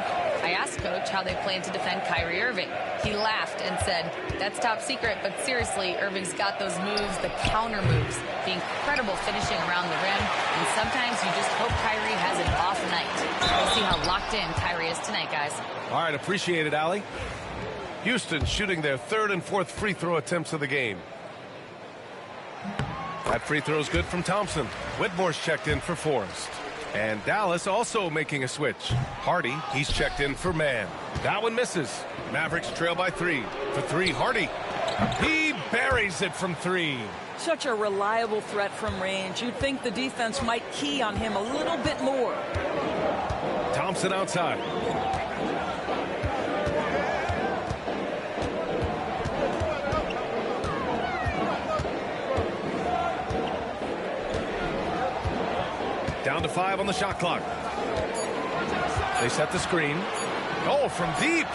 I asked Coach how they plan to defend Kyrie Irving. He laughed and said, "That's top secret, but seriously, Irving's got those moves, the counter moves, the incredible finishing around the rim, and sometimes you just hope Kyrie has an off night." We'll see how locked in Kyrie is tonight, guys. All right, appreciate it, Allie. Houston shooting their third and fourth free throw attempts of the game. That free throw is good from Thompson. Whitmore's checked in for Forrest. And Dallas also making a switch. Hardy, he's checked in for Mann. That one misses. Mavericks trail by 3. For 3, Hardy. He buries it from 3. Such a reliable threat from range. You'd think the defense might key on him a little bit more. Thompson outside. Down to 5 on the shot clock. They set the screen. Oh, from deep.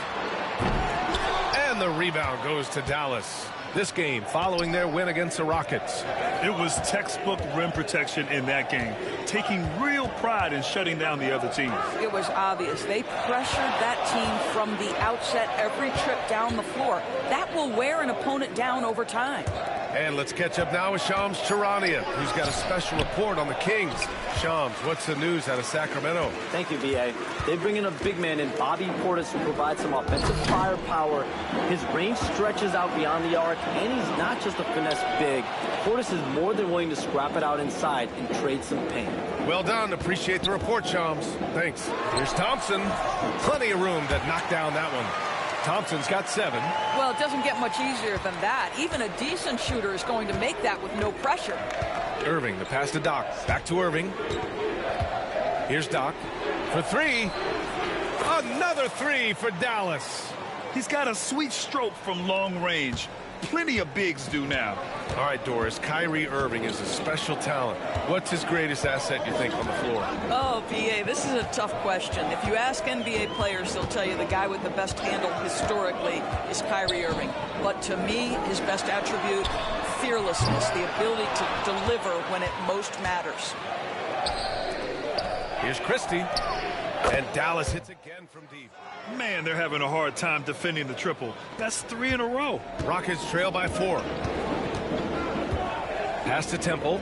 And the rebound goes to Dallas. This game following their win against the Rockets. It was textbook rim protection in that game, taking real pride in shutting down the other team. It was obvious. They pressured that team from the outset every trip down the floor. That will wear an opponent down over time. And let's catch up now with Shams Charania, who's got a special report on the Kings. Shams, what's the news out of Sacramento? Thank you, B.A. They bring in a big man in Bobby Portis who provides some offensive firepower. His range stretches out beyond the arc, and he's not just a finesse big. Portis is more than willing to scrap it out inside and trade some pain. Well done. Appreciate the report, Shams. Thanks. Here's Thompson. Plenty of room to knock down that one. Thompson's got 7. Well, it doesn't get much easier than that. Even a decent shooter is going to make that with no pressure. Irving, the pass to Doc. Back to Irving. Here's Doc for 3. Another 3 for Dallas. He's got a sweet stroke from long range. Plenty of bigs do now. All right, Doris, Kyrie Irving is a special talent. What's his greatest asset, you think, on the floor? Oh, P.A., this is a tough question. If you ask NBA players, they'll tell you the guy with the best handle historically is Kyrie Irving. But to me, his best attribute, fearlessness, the ability to deliver when it most matters. Here's Christie. And Dallas hits again from deep. Man, they're having a hard time defending the triple. That's 3 in a row. Rockets trail by 4. Pass to Temple.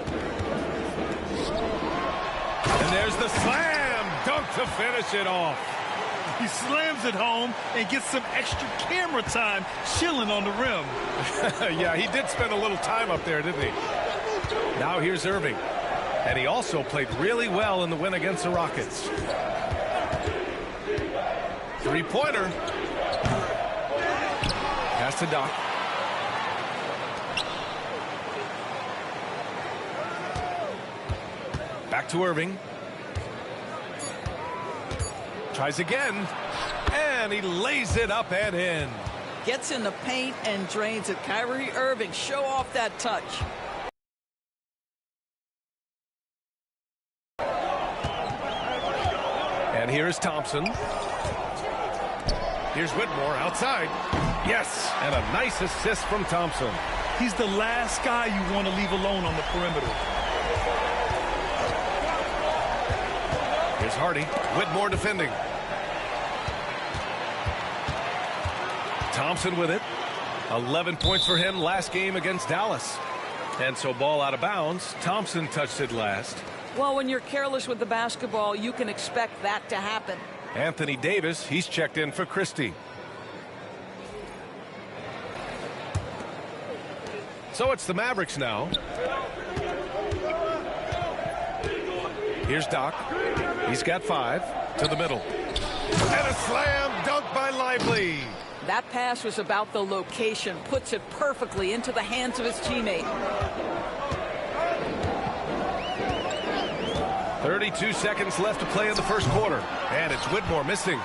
And there's the slam dunk to finish it off. He slams it home and gets some extra camera time chilling on the rim. Yeah, he did spend a little time up there, didn't he? Now here's Irving. And he also played really well in the win against the Rockets. Three-pointer. Pass to Doc. Back to Irving. Tries again. And he lays it up and in. Gets in the paint and drains it. Kyrie Irving, show off that touch. And here's Thompson. Here's Whitmore outside. Yes, and a nice assist from Thompson. He's the last guy you want to leave alone on the perimeter. Here's Hardy. Whitmore defending. Thompson with it. 11 points for him last game against Dallas. And so ball out of bounds. Thompson touched it last. Well, when you're careless with the basketball, you can expect that to happen. Anthony Davis, he's checked in for Christie. So it's the Mavericks now. Here's Doc. He's got 5 to the middle. And a slam dunk by Lively. That pass was about the location, puts it perfectly into the hands of his teammate. 32 seconds left to play in the first quarter. And it's Whitmore missing.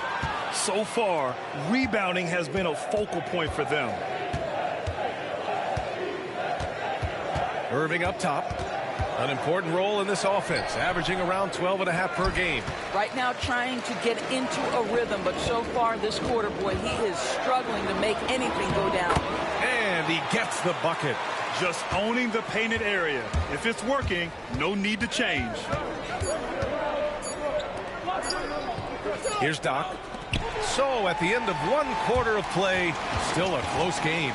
So far, rebounding has been a focal point for them. Irving up top. An important role in this offense, averaging around 12.5 per game. Right now trying to get into a rhythm, but so far this quarter, boy, he is struggling to make anything go down. And he gets the bucket. Just owning the painted area. If it's working, no need to change. Here's Doc. So at the end of one quarter of play, still a close game.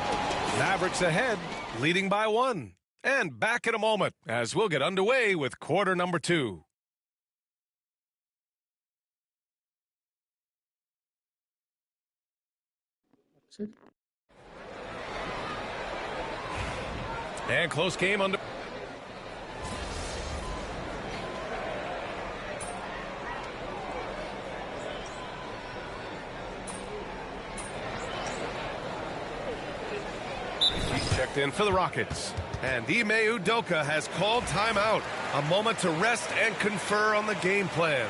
Mavericks ahead, leading by 1. And back in a moment as we'll get underway with quarter number 2. And close game under. He's checked in for the Rockets. And Ime Udoka has called timeout. A moment to rest and confer on the game plan.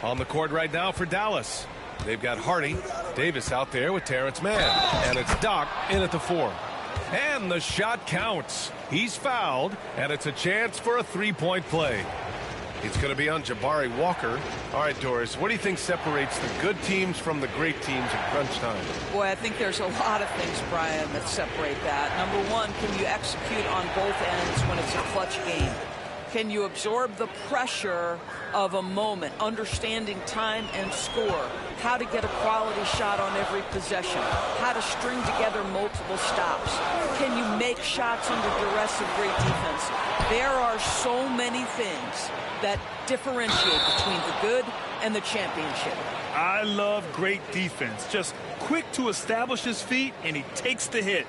On the court right now for Dallas. They've got Hardy, Davis out there with Terrence Mann. And it's Doc in at the 4. And the shot counts. He's fouled, and it's a chance for a three-point play. It's going to be on Jabari Walker. All right, Doris, what do you think separates the good teams from the great teams at crunch time? Boy, I think there's a lot of things, Brian, that separate that. Number one, can you execute on both ends when it's a clutch game? Can you absorb the pressure of a moment, understanding time and score, how to get a quality shot on every possession, how to string together multiple stops? Can you make shots under duress of great defense? There are so many things that differentiate between the good and the championship. I love great defense. Just quick to establish his feet, and he takes the hit.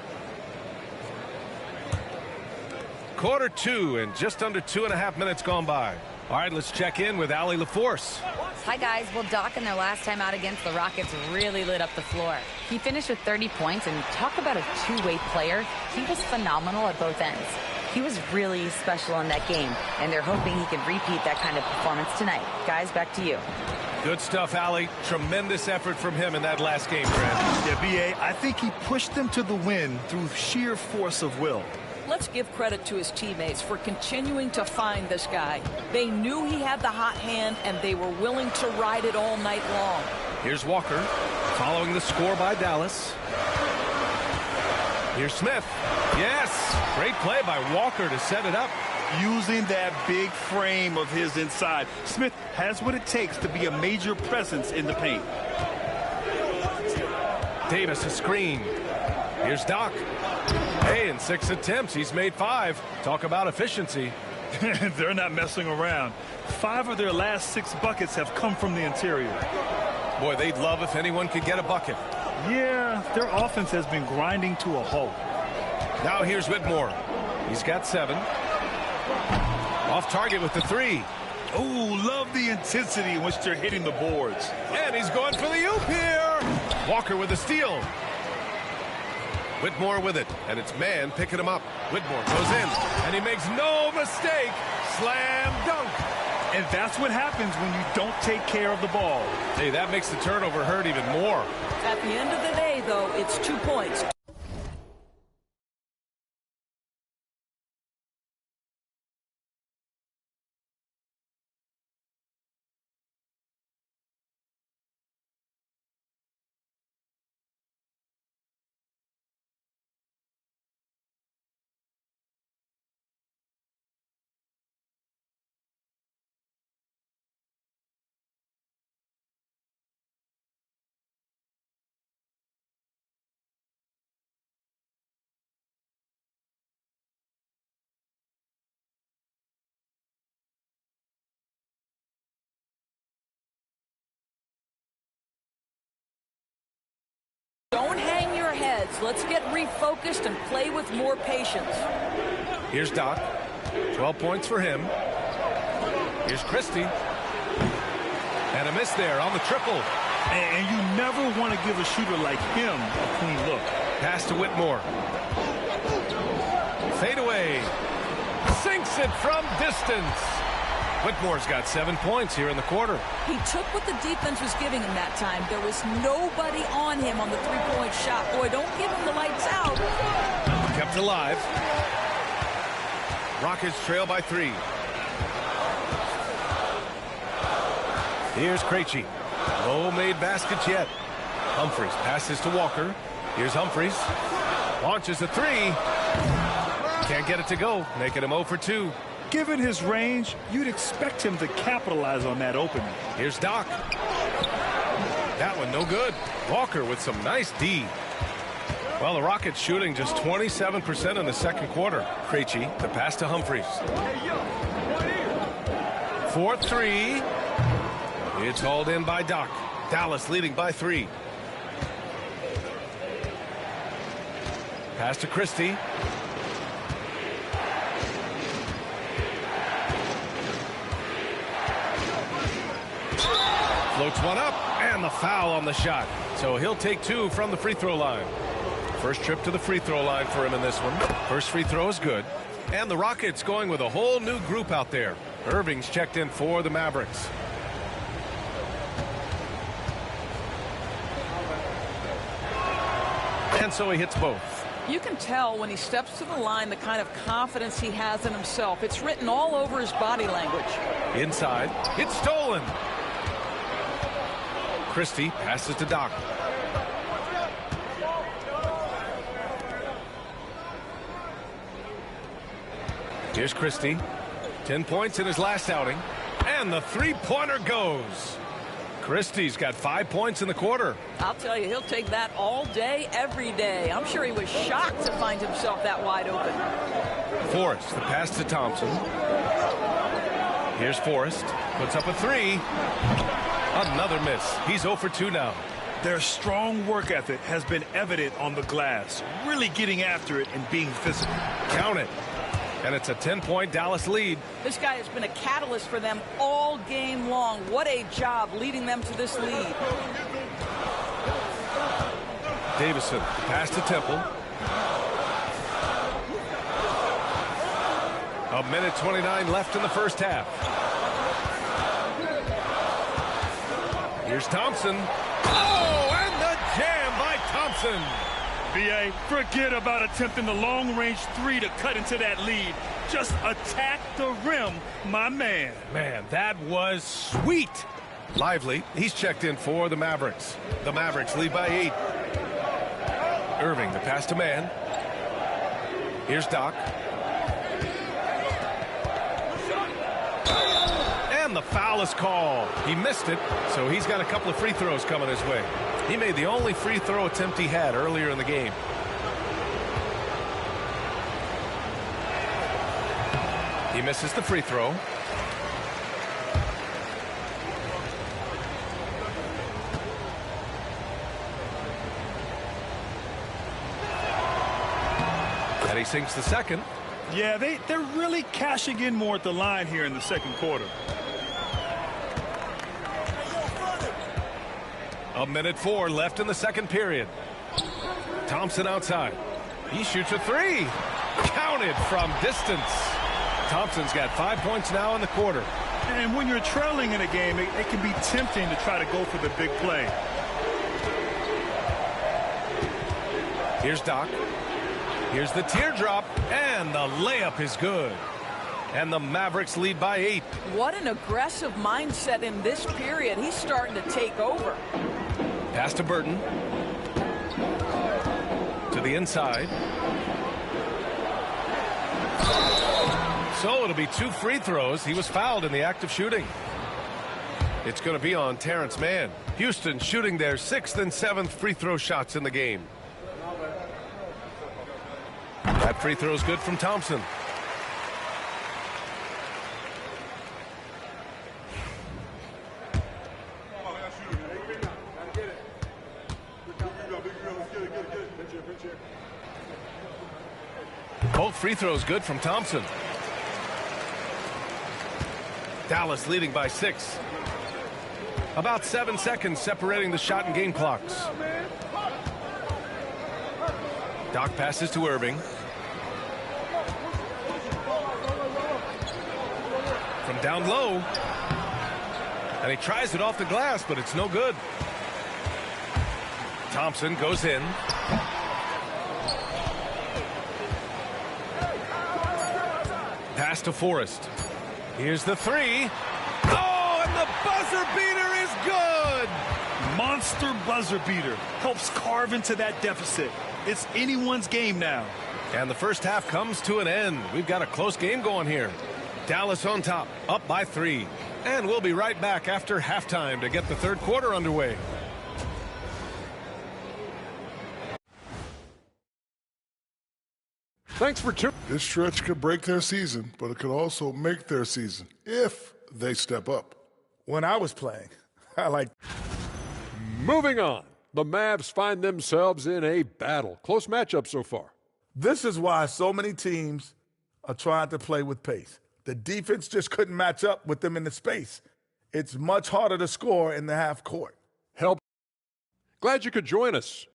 Quarter 2 and just under 2.5 minutes gone by. All right, let's check in with Allie LaForce. Hi, guys. Well, Doc in their last time out against the Rockets really lit up the floor. He finished with 30 points, and talk about a two-way player. He was phenomenal at both ends. He was really special in that game, and they're hoping he can repeat that kind of performance tonight. Guys, back to you. Good stuff, Allie. Tremendous effort from him in that last game, Trent. Yeah, B.A., I think he pushed them to the win through sheer force of will. Let's give credit to his teammates for continuing to find this guy. They knew he had the hot hand, and they were willing to ride it all night long. Here's Walker, following the score by Dallas. Here's Smith. Yes, great play by Walker to set it up. Using that big frame of his inside. Smith has what it takes to be a major presence in the paint. Davis a screen. Here's Doc. Hey, in 6 attempts, he's made 5. Talk about efficiency. They're not messing around. 5 of their last 6 buckets have come from the interior. Boy, they'd love if anyone could get a bucket. Yeah, their offense has been grinding to a halt. Now here's Whitmore. He's got 7. Off target with the 3. Oh, love the intensity in which they're hitting the boards. And he's going for the oop here. Walker with a steal. Whitmore with it, and it's Man picking him up. Whitmore goes in, and he makes no mistake. Slam dunk. And that's what happens when you don't take care of the ball. Hey, that makes the turnover hurt even more. At the end of the day, though, it's 2 points. Don't hang your heads. Let's get refocused and play with more patience. Here's Doc. 12 points for him. Here's Christie. And a miss there on the triple. And you never want to give a shooter like him a clean look. Pass to Whitmore. Fade away. Sinks it from distance. Whitmore's got 7 points here in the quarter. He took what the defense was giving him that time. There was nobody on him on the three-point shot. Boy, don't give him the lights out. Kept alive. Rockets trail by 3. Here's Krejci. No made baskets yet. Humphries passes to Walker. Here's Humphries. Launches a 3. Can't get it to go. Making him 0 for 2. Given his range, you'd expect him to capitalize on that opening. Here's Doc. That one no good. Walker with some nice D. Well, the Rockets shooting just 27% in the second quarter. Krejci, the pass to Humphries. 4-3. It's hauled in by Doc. Dallas leading by 3. Pass to Christie. Floats one up, and the foul on the shot. So he'll take 2 from the free throw line. First trip to the free throw line for him in this one. First free throw is good. And the Rockets going with a whole new group out there. Irving's checked in for the Mavericks. And so he hits both. You can tell when he steps to the line the kind of confidence he has in himself. It's written all over his body language. Inside, it's stolen. Christie passes to Doc. Here's Christie. 10 points in his last outing. And the three-pointer goes. Christie's got 5 points in the quarter. I'll tell you, he'll take that all day, every day. I'm sure he was shocked to find himself that wide open. Forrest, the pass to Thompson. Here's Forrest. Puts up a 3. Another miss. He's 0 for 2 now. Their strong work ethic has been evident on the glass. Really getting after it and being physical. Count it. And it's a 10-point Dallas lead. This guy has been a catalyst for them all game long. What a job leading them to this lead. Davison, pass to Temple. A minute 29 left in the first half. Here's Thompson. Oh, and the jam by Thompson. B.A., forget about attempting the long-range 3 to cut into that lead. Just attack the rim, my man. Man, that was sweet. Lively, he's checked in for the Mavericks. The Mavericks lead by 8. Irving, the pass to Man. Here's Doc. And the foul is called. He missed it, so he's got a couple of free throws coming his way. He made the only free throw attempt he had earlier in the game. He misses the free throw. And he sinks the second. Yeah, they're really cashing in more at the line here in the second quarter. A minute 4 left in the second period. Thompson outside. He shoots a three. Counted from distance. Thompson's got 5 points now in the quarter. And when you're trailing in a game, it can be tempting to try to go for the big play. Here's Doc. Here's the teardrop, and the layup is good. And the Mavericks lead by 8. What an aggressive mindset in this period. He's starting to take over. Pass to Burton. To the inside. So it'll be 2 free throws. He was fouled in the act of shooting. It's going to be on Terrence Mann. Houston shooting their 6th and 7th free throw shots in the game. That free throw is good from Thompson. Both free throws good from Thompson. Dallas leading by 6. About 7 seconds separating the shot and game clocks. Doc passes to Irving. From down low. And he tries it off the glass, but it's no good. Thompson goes in. Pass to Forrest. Here's the three. Oh, and the buzzer beater is good. Monster buzzer beater. Helps carve into that deficit. It's anyone's game now. And the first half comes to an end. We've got a close game going here. Dallas on top, up by 3. And we'll be right back after halftime to get the third quarter underway. Thanks for tuning. This stretch could break their season, but it could also make their season if they step up. When I was playing, I like. Moving on. The Mavs find themselves in a battle. Close matchup so far. This is why so many teams are trying to play with pace. The defense just couldn't match up with them in the space. It's much harder to score in the half court. Help. Glad you could join us.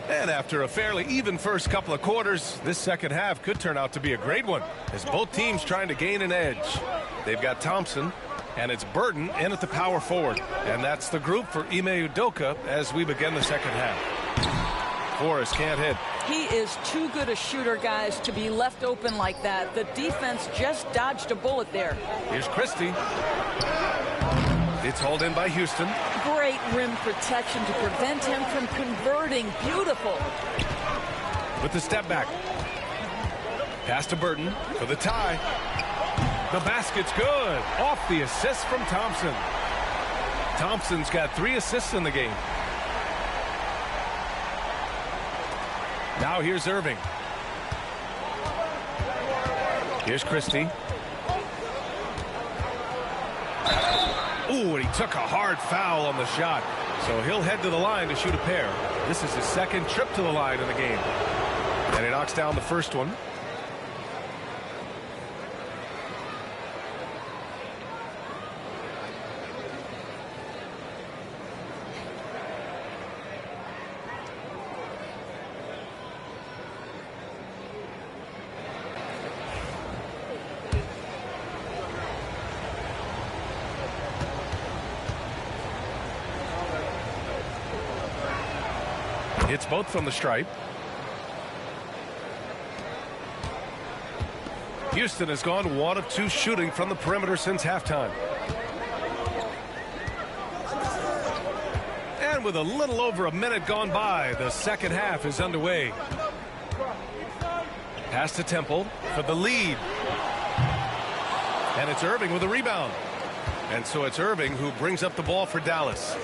And after a fairly even first couple of quarters, this second half could turn out to be a great one as both teams trying to gain an edge. They've got Thompson, and it's Burton in at the power forward. And that's the group for Ime Udoka as we begin the second half. Forrest can't hit. He is too good a shooter, guys, to be left open like that. The defense just dodged a bullet there. Here's Christie. It's hauled in by Houston. Great rim protection to prevent him from converting. Beautiful. With the step back. Pass to Burton for the tie. The basket's good. Off the assist from Thompson. Thompson's got 3 assists in the game. Now here's Irving. Here's Christie. Ooh, and he took a hard foul on the shot. So he'll head to the line to shoot a pair. This is his second trip to the line in the game. And he knocks down the first one. Hits both from the stripe. Houston has gone 1 of 2 shooting from the perimeter since halftime. And with a little over a minute gone by, the second half is underway. Pass to Temple for the lead. And it's Irving with a rebound. And so it's Irving who brings up the ball for Dallas.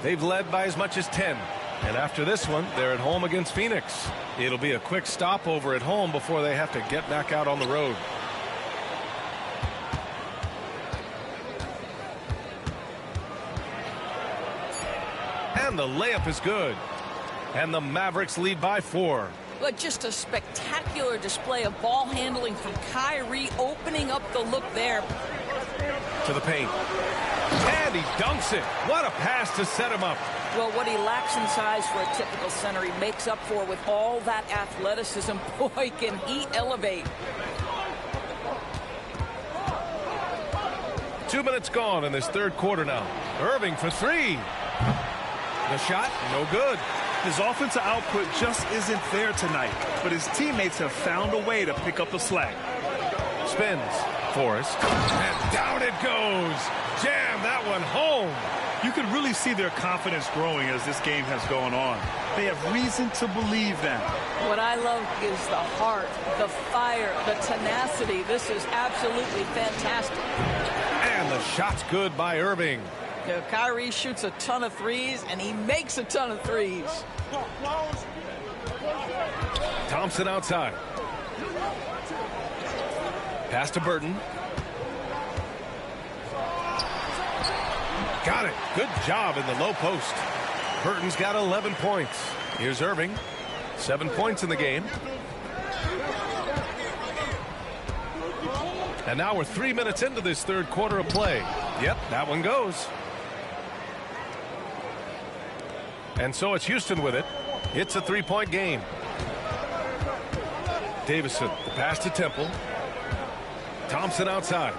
They've led by as much as 10. And after this one, they're at home against Phoenix. It'll be a quick stopover at home before they have to get back out on the road. And the layup is good. And the Mavericks lead by 4. But just a spectacular display of ball handling from Kyrie, opening up the look there. To the paint. And he dunks it. What a pass to set him up. Well, what he lacks in size for a typical center, he makes up for with all that athleticism. Boy, can he elevate. 2 minutes gone in this third quarter now. Irving for 3. The shot, no good. His offensive output just isn't there tonight, but his teammates have found a way to pick up the slack. Spins. Forrest. And down it goes. Jam that one home. You can really see their confidence growing as this game has gone on. They have reason to believe that. What I love is the heart, the fire, the tenacity. This is absolutely fantastic. And the shot's good by Irving. You know, Kyrie shoots a ton of threes, and he makes a ton of threes. Thompson outside. Pass to Burton. Got it. Good job in the low post. Burton's got 11 points. Here's Irving. 7 points in the game. And now we're 3 minutes into this third quarter of play. Yep, that one goes. And so it's Houston with it. It's a 3-point game. Davison, the pass to Temple. Thompson outside.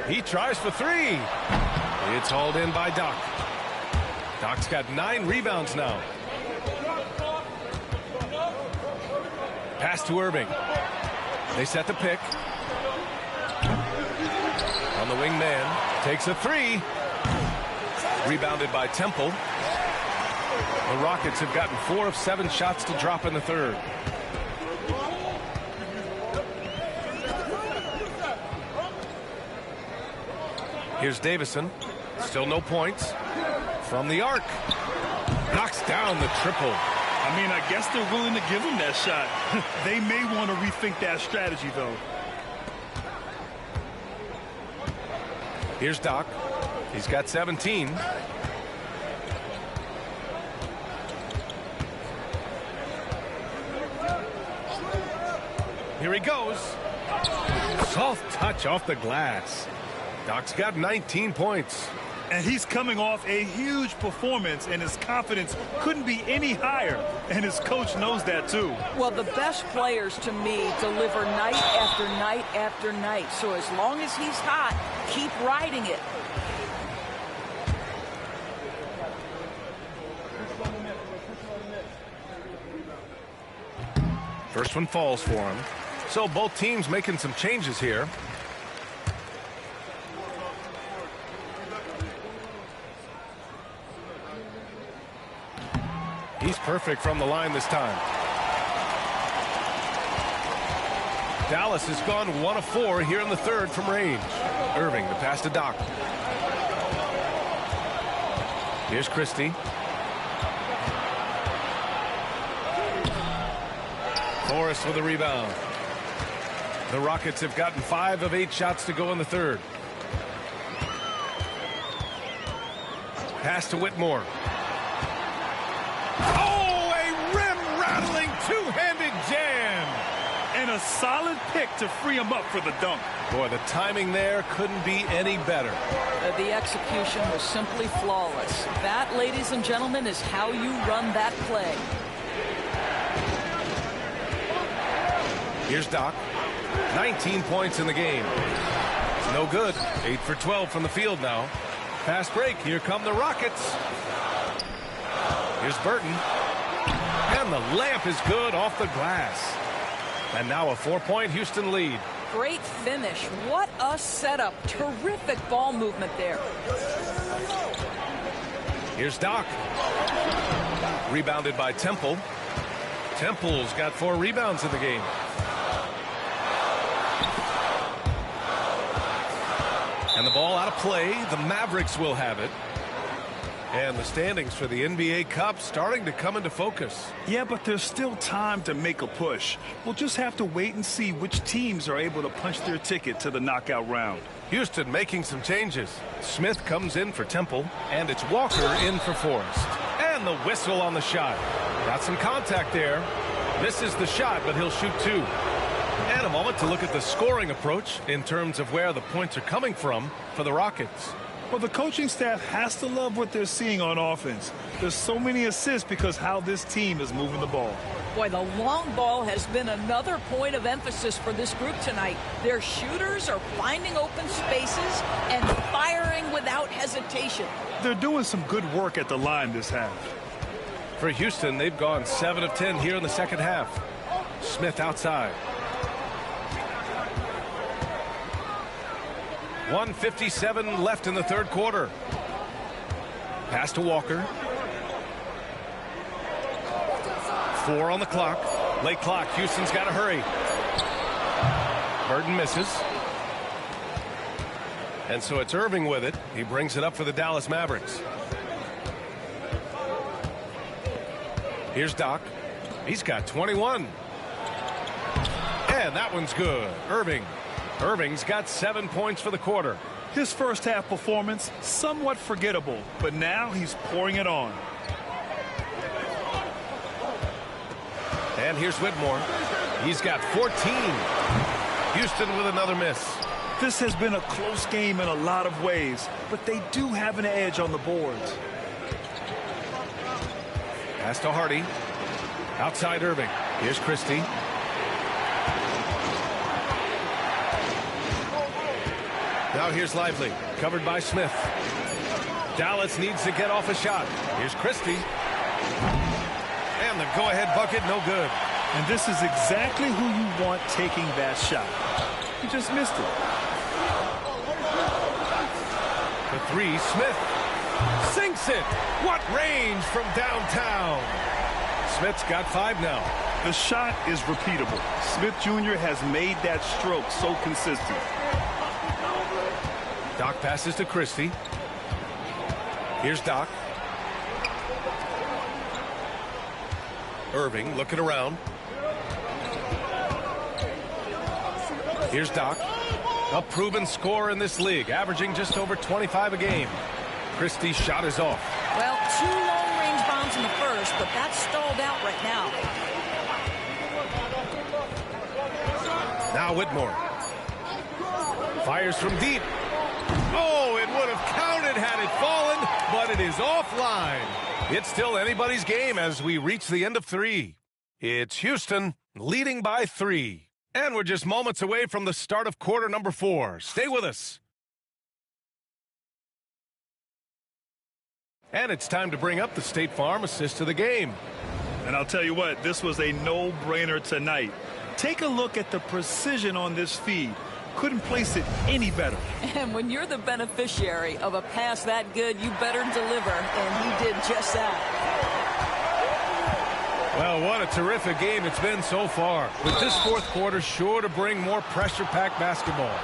He tries for 3. It's hauled in by Doc. Doc's got 9 rebounds now. Pass to Irving. They set the pick. On the wing man. Takes a 3. Rebounded by Temple. The Rockets have gotten 4 of 7 shots to drop in the third. Here's Davison. Still no points. From the arc. Knocks down the triple. I mean, I guess they're willing to give him that shot. They may want to rethink that strategy, though. Here's Doc. He's got 17. Here he goes. Soft touch off the glass. Doc's got 19 points. And he's coming off a huge performance, and his confidence couldn't be any higher. And his coach knows that, too. Well, the best players, to me, deliver night after night after night. So as long as he's hot, keep riding it. First one falls for him. So both teams making some changes here. He's perfect from the line this time. Dallas has gone 1 of 4 here in the third from range. Irving, the pass to Doc. Here's Christie. Forrest with a rebound. The Rockets have gotten 5 of 8 shots to go in the third. Pass to Whitmore. Oh, a rim-rattling two-handed jam. And a solid pick to free him up for the dunk. Boy, the timing there couldn't be any better. The execution was simply flawless. That, ladies and gentlemen, is how you run that play. Here's Doc. 19 points in the game. It's no good. 8 for 12 from the field now. Fast break. Here come the Rockets. Here's Burton. And the layup is good off the glass. And now a 4-point Houston lead. Great finish. What a setup. Terrific ball movement there. Here's Doc. Rebounded by Temple. Temple's got 4 rebounds in the game. And the ball out of play. The Mavericks will have it. And the standings for the NBA Cup starting to come into focus. Yeah, but there's still time to make a push. We'll just have to wait and see which teams are able to punch their ticket to the knockout round. Houston making some changes. Smith comes in for Temple, and it's Walker in for Forrest. And the whistle on the shot. Got some contact there. Misses the shot, but he'll shoot two. And a moment to look at the scoring approach in terms of where the points are coming from for the Rockets. Well, the coaching staff has to love what they're seeing on offense. There's so many assists because how this team is moving the ball. Boy, the long ball has been another point of emphasis for this group tonight. Their shooters are finding open spaces and firing without hesitation. They're doing some good work at the line this half. For Houston, they've gone 7 of 10 here in the second half. Smith outside. 1:57 left in the third quarter. Pass to Walker. 4 on the clock. Late clock. Houston's got to hurry. Burton misses. And so it's Irving with it. He brings it up for the Dallas Mavericks. Here's Doc. He's got 21. And that one's good. Irving's got 7 points for the quarter. His first half performance, somewhat forgettable, but now he's pouring it on. And here's Whitmore. He's got 14. Houston with another miss. This has been a close game in a lot of ways, but they do have an edge on the boards. Pass to Hardy. Outside Irving. Here's Christie. Now here's Lively, covered by Smith. Dallas needs to get off a shot. Here's Christie. And the go-ahead bucket, no good. And this is exactly who you want taking that shot. He just missed it. The three, Smith sinks it. What range from downtown. Smith's got 5 now. The shot is repeatable. Smith Jr. has made that stroke so consistent. Doc passes to Christie. Here's Doc. Irving looking around. Here's Doc. A proven scorer in this league, averaging just over 25 a game. Christie's shot is off. Well, 2 long-range bombs in the first, but that's stalled out right now. Now Whitmore. Fires from deep. Oh, it would have counted had it fallen, but it is offline. It's still anybody's game as we reach the end of 3. It's Houston leading by 3. And we're just moments away from the start of quarter number 4. Stay with us. And it's time to bring up the State Farm assist to the game. And I'll tell you what, this was a no-brainer tonight. Take a look at the precision on this feed. Couldn't place it any better. And when you're the beneficiary of a pass that good, you better deliver, and he did just that. Well, what a terrific game it's been so far. With this fourth quarter sure to bring more pressure-packed basketball.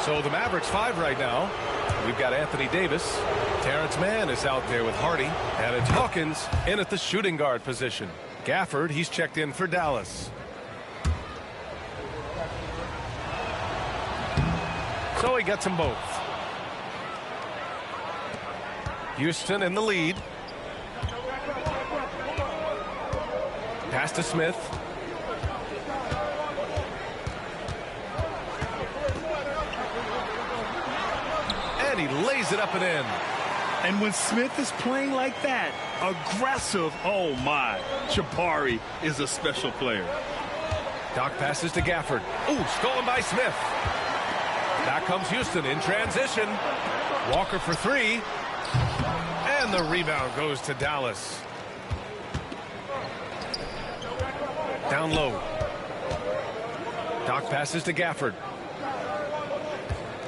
So the Mavericks 5 right now. We've got Anthony Davis. Terrence Mann is out there with Hardy. And it's Hawkins in at the shooting guard position. Gafford, he's checked in for Dallas. So he gets them both. Houston in the lead. Pass to Smith. And he lays it up and in. And when Smith is playing like that, aggressive, oh my, Jabari is a special player. Doc passes to Gafford. Ooh, stolen by Smith. Back comes Houston in transition. Walker for 3. And the rebound goes to Dallas. Down low. Doc passes to Gafford.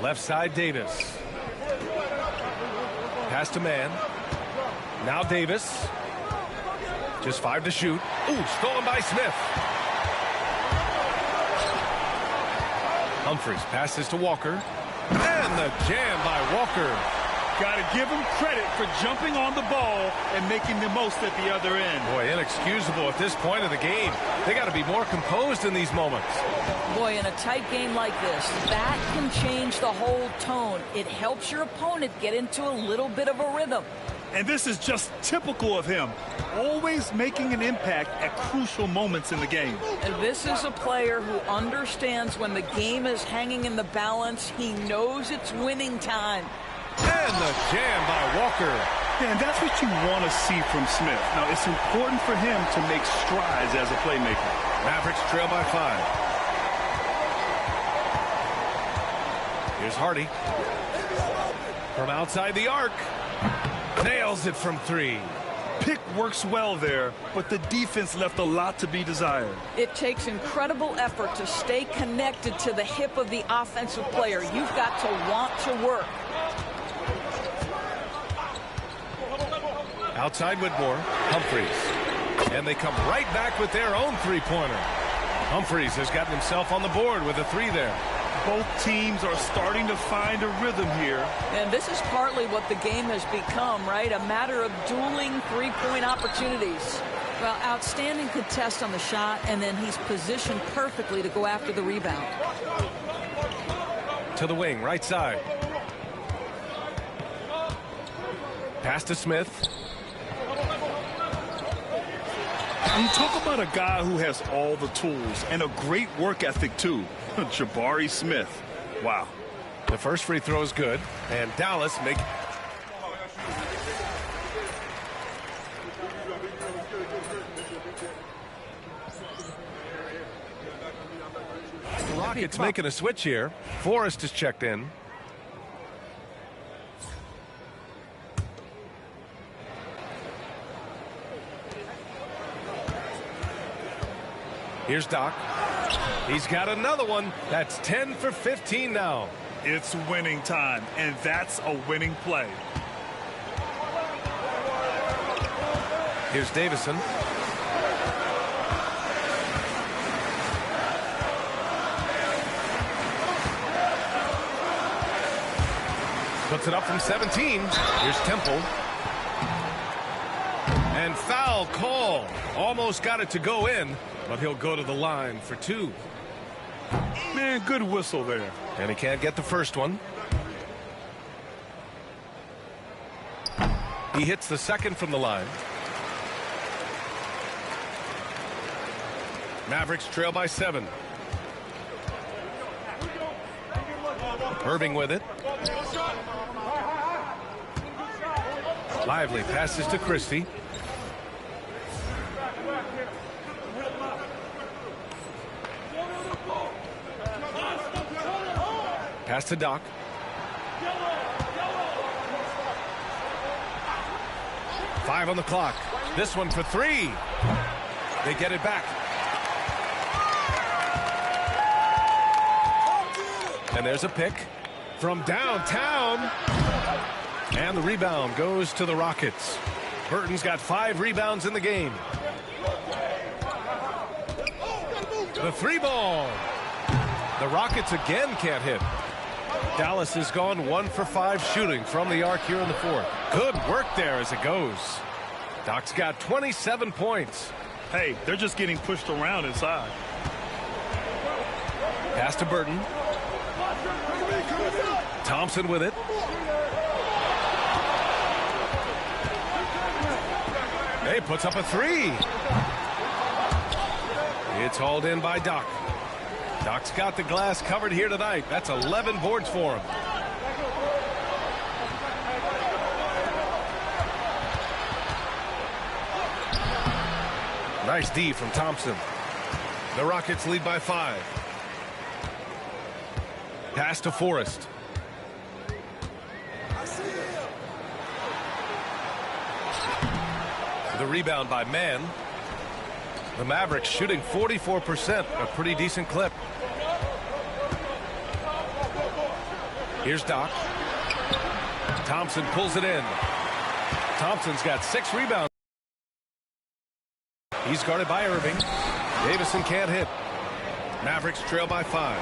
Left side, Davis. Pass to Mann. Now Davis. Just 5 to shoot. Ooh, stolen by Smith. Humphries passes to Walker. And And the jam by Walker. Got to give him credit for jumping on the ball and making the most at the other end. Boy, inexcusable at this point of the game. They got to be more composed in these moments. Boy, in a tight game like this, that can change the whole tone. It helps your opponent get into a little bit of a rhythm. And this is just typical of him, always making an impact at crucial moments in the game. And this is a player who understands when the game is hanging in the balance. He knows it's winning time. And the jam by Walker. Yeah, and that's what you want to see from Smith. Now, it's important for him to make strides as a playmaker. Mavericks trail by 5. Here's Hardy. From outside the arc. Nails it from 3. Pick works well there, but the defense left a lot to be desired. It takes incredible effort to stay connected to the hip of the offensive player. You've got to want to work. Outside Whitmore, Humphries. And they come right back with their own three-pointer. Humphries has gotten himself on the board with a 3 there. Both teams are starting to find a rhythm here. And this is partly what the game has become, right? A matter of dueling three-point opportunities. Well, outstanding contest on the shot, and then he's positioned perfectly to go after the rebound. To the wing, right side. Pass to Smith. You talk about a guy who has all the tools and a great work ethic, too. Jabari Smith. Wow. The first free throw is good, and Dallas make... The Rockets making a switch here. Forrest is checked in. Here's Doc. He's got another one. That's 10 for 15 now. It's winning time, and that's a winning play. Here's Davison. Puts it up from 17. Here's Temple. And foul call. Almost got it to go in, but he'll go to the line for 2. Man, good whistle there. And he can't get the first one. He hits the second from the line. Mavericks trail by 7. Irving with it. Lively passes to Christie. Pass to Doc. Five on the clock. This one for 3. They get it back. And there's a pick from downtown. And the rebound goes to the Rockets. Burton's got 5 rebounds in the game. The 3-ball. The Rockets again can't hit. Dallas has gone 1 for 5 shooting from the arc here in the 4th. Good work there as it goes. Doc's got 27 points. Hey, they're just getting pushed around inside. Pass to Burton. Thompson with it. Hey, puts up a 3. It's hauled in by Doc. Doc's got the glass covered here tonight. That's 11 boards for him. Nice D from Thompson. The Rockets lead by 5. Pass to Forrest. The rebound by Mann. The Mavericks shooting 44%, a pretty decent clip. Here's Doc. Thompson pulls it in. Thompson's got 6 rebounds. He's guarded by Irving. Davison can't hit. Mavericks trail by 5.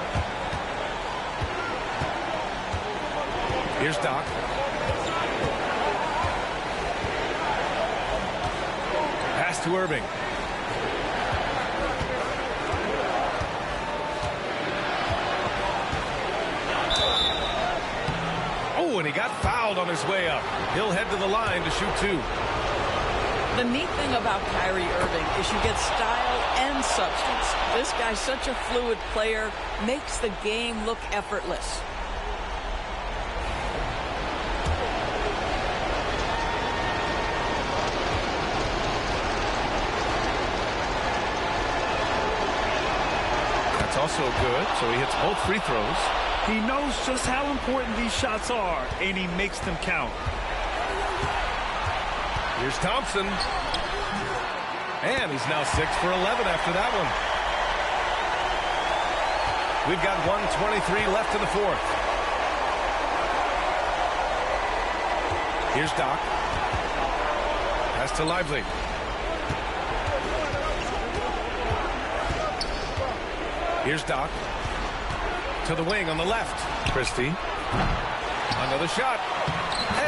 Here's Doc. Pass to Irving. Oh, and he got fouled on his way up. He'll head to the line to shoot 2. The neat thing about Kyrie Irving is you get style and substance. This guy's such a fluid player, makes the game look effortless. That's also good, so he hits both free throws. He knows just how important these shots are, and he makes them count. Here's Thompson. And he's now 6 for 11 after that one. We've got 1:23 left in the fourth. Here's Doc. Pass to Lively. Here's Doc. To the wing on the left. Christie. Another shot.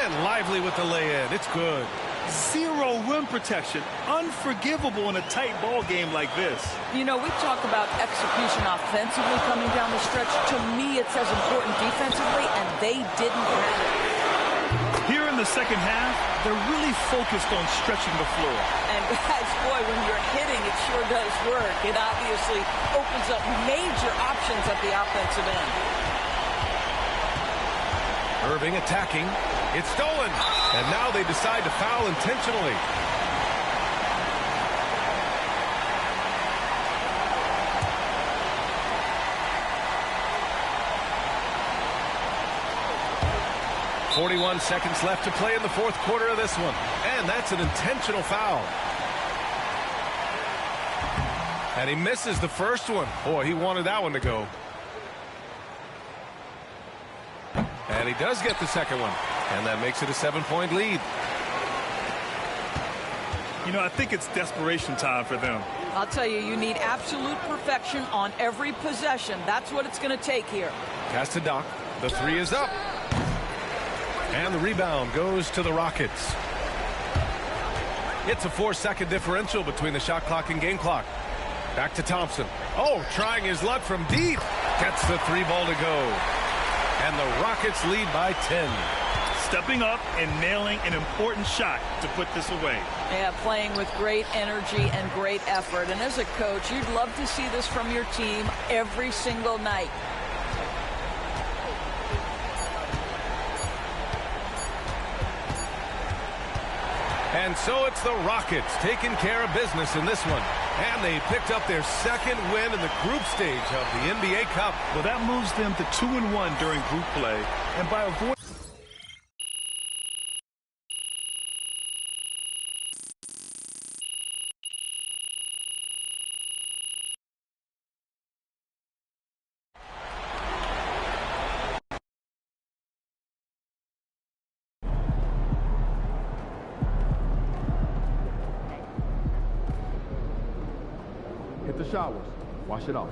And Lively with the lay-in. It's good. Zero rim protection. Unforgivable in a tight ball game like this. You know, we talk about execution offensively coming down the stretch. To me, it's as important defensively, and they didn't have it. Here in the second half, they're really focused on stretching the floor. And guys, boy, when you're hitting, it sure does work. It obviously opens up major options at the offensive end. Irving attacking. It's stolen. And now they decide to foul intentionally. .41 seconds left to play in the fourth quarter of this one. And that's an intentional foul. And he misses the first one. Boy, he wanted that one to go. And he does get the second one. And that makes it a 7-point lead. You know, I think it's desperation time for them. I'll tell you, you need absolute perfection on every possession. That's what it's going to take here. Pass to Doc. The 3 is up. And the rebound goes to the Rockets. It's a 4-second differential between the shot clock and game clock. Back to Thompson. Oh, trying his luck from deep. Gets the 3 ball to go. And the Rockets lead by 10. Stepping up and nailing an important shot to put this away. Yeah, playing with great energy and great effort. And as a coach, you'd love to see this from your team every single night. And so it's the Rockets taking care of business in this one. And they picked up their second win in the group stage of the NBA Cup. Well, that moves them to 2-1 during group play. And by avoiding... Hit the showers. Wash it off.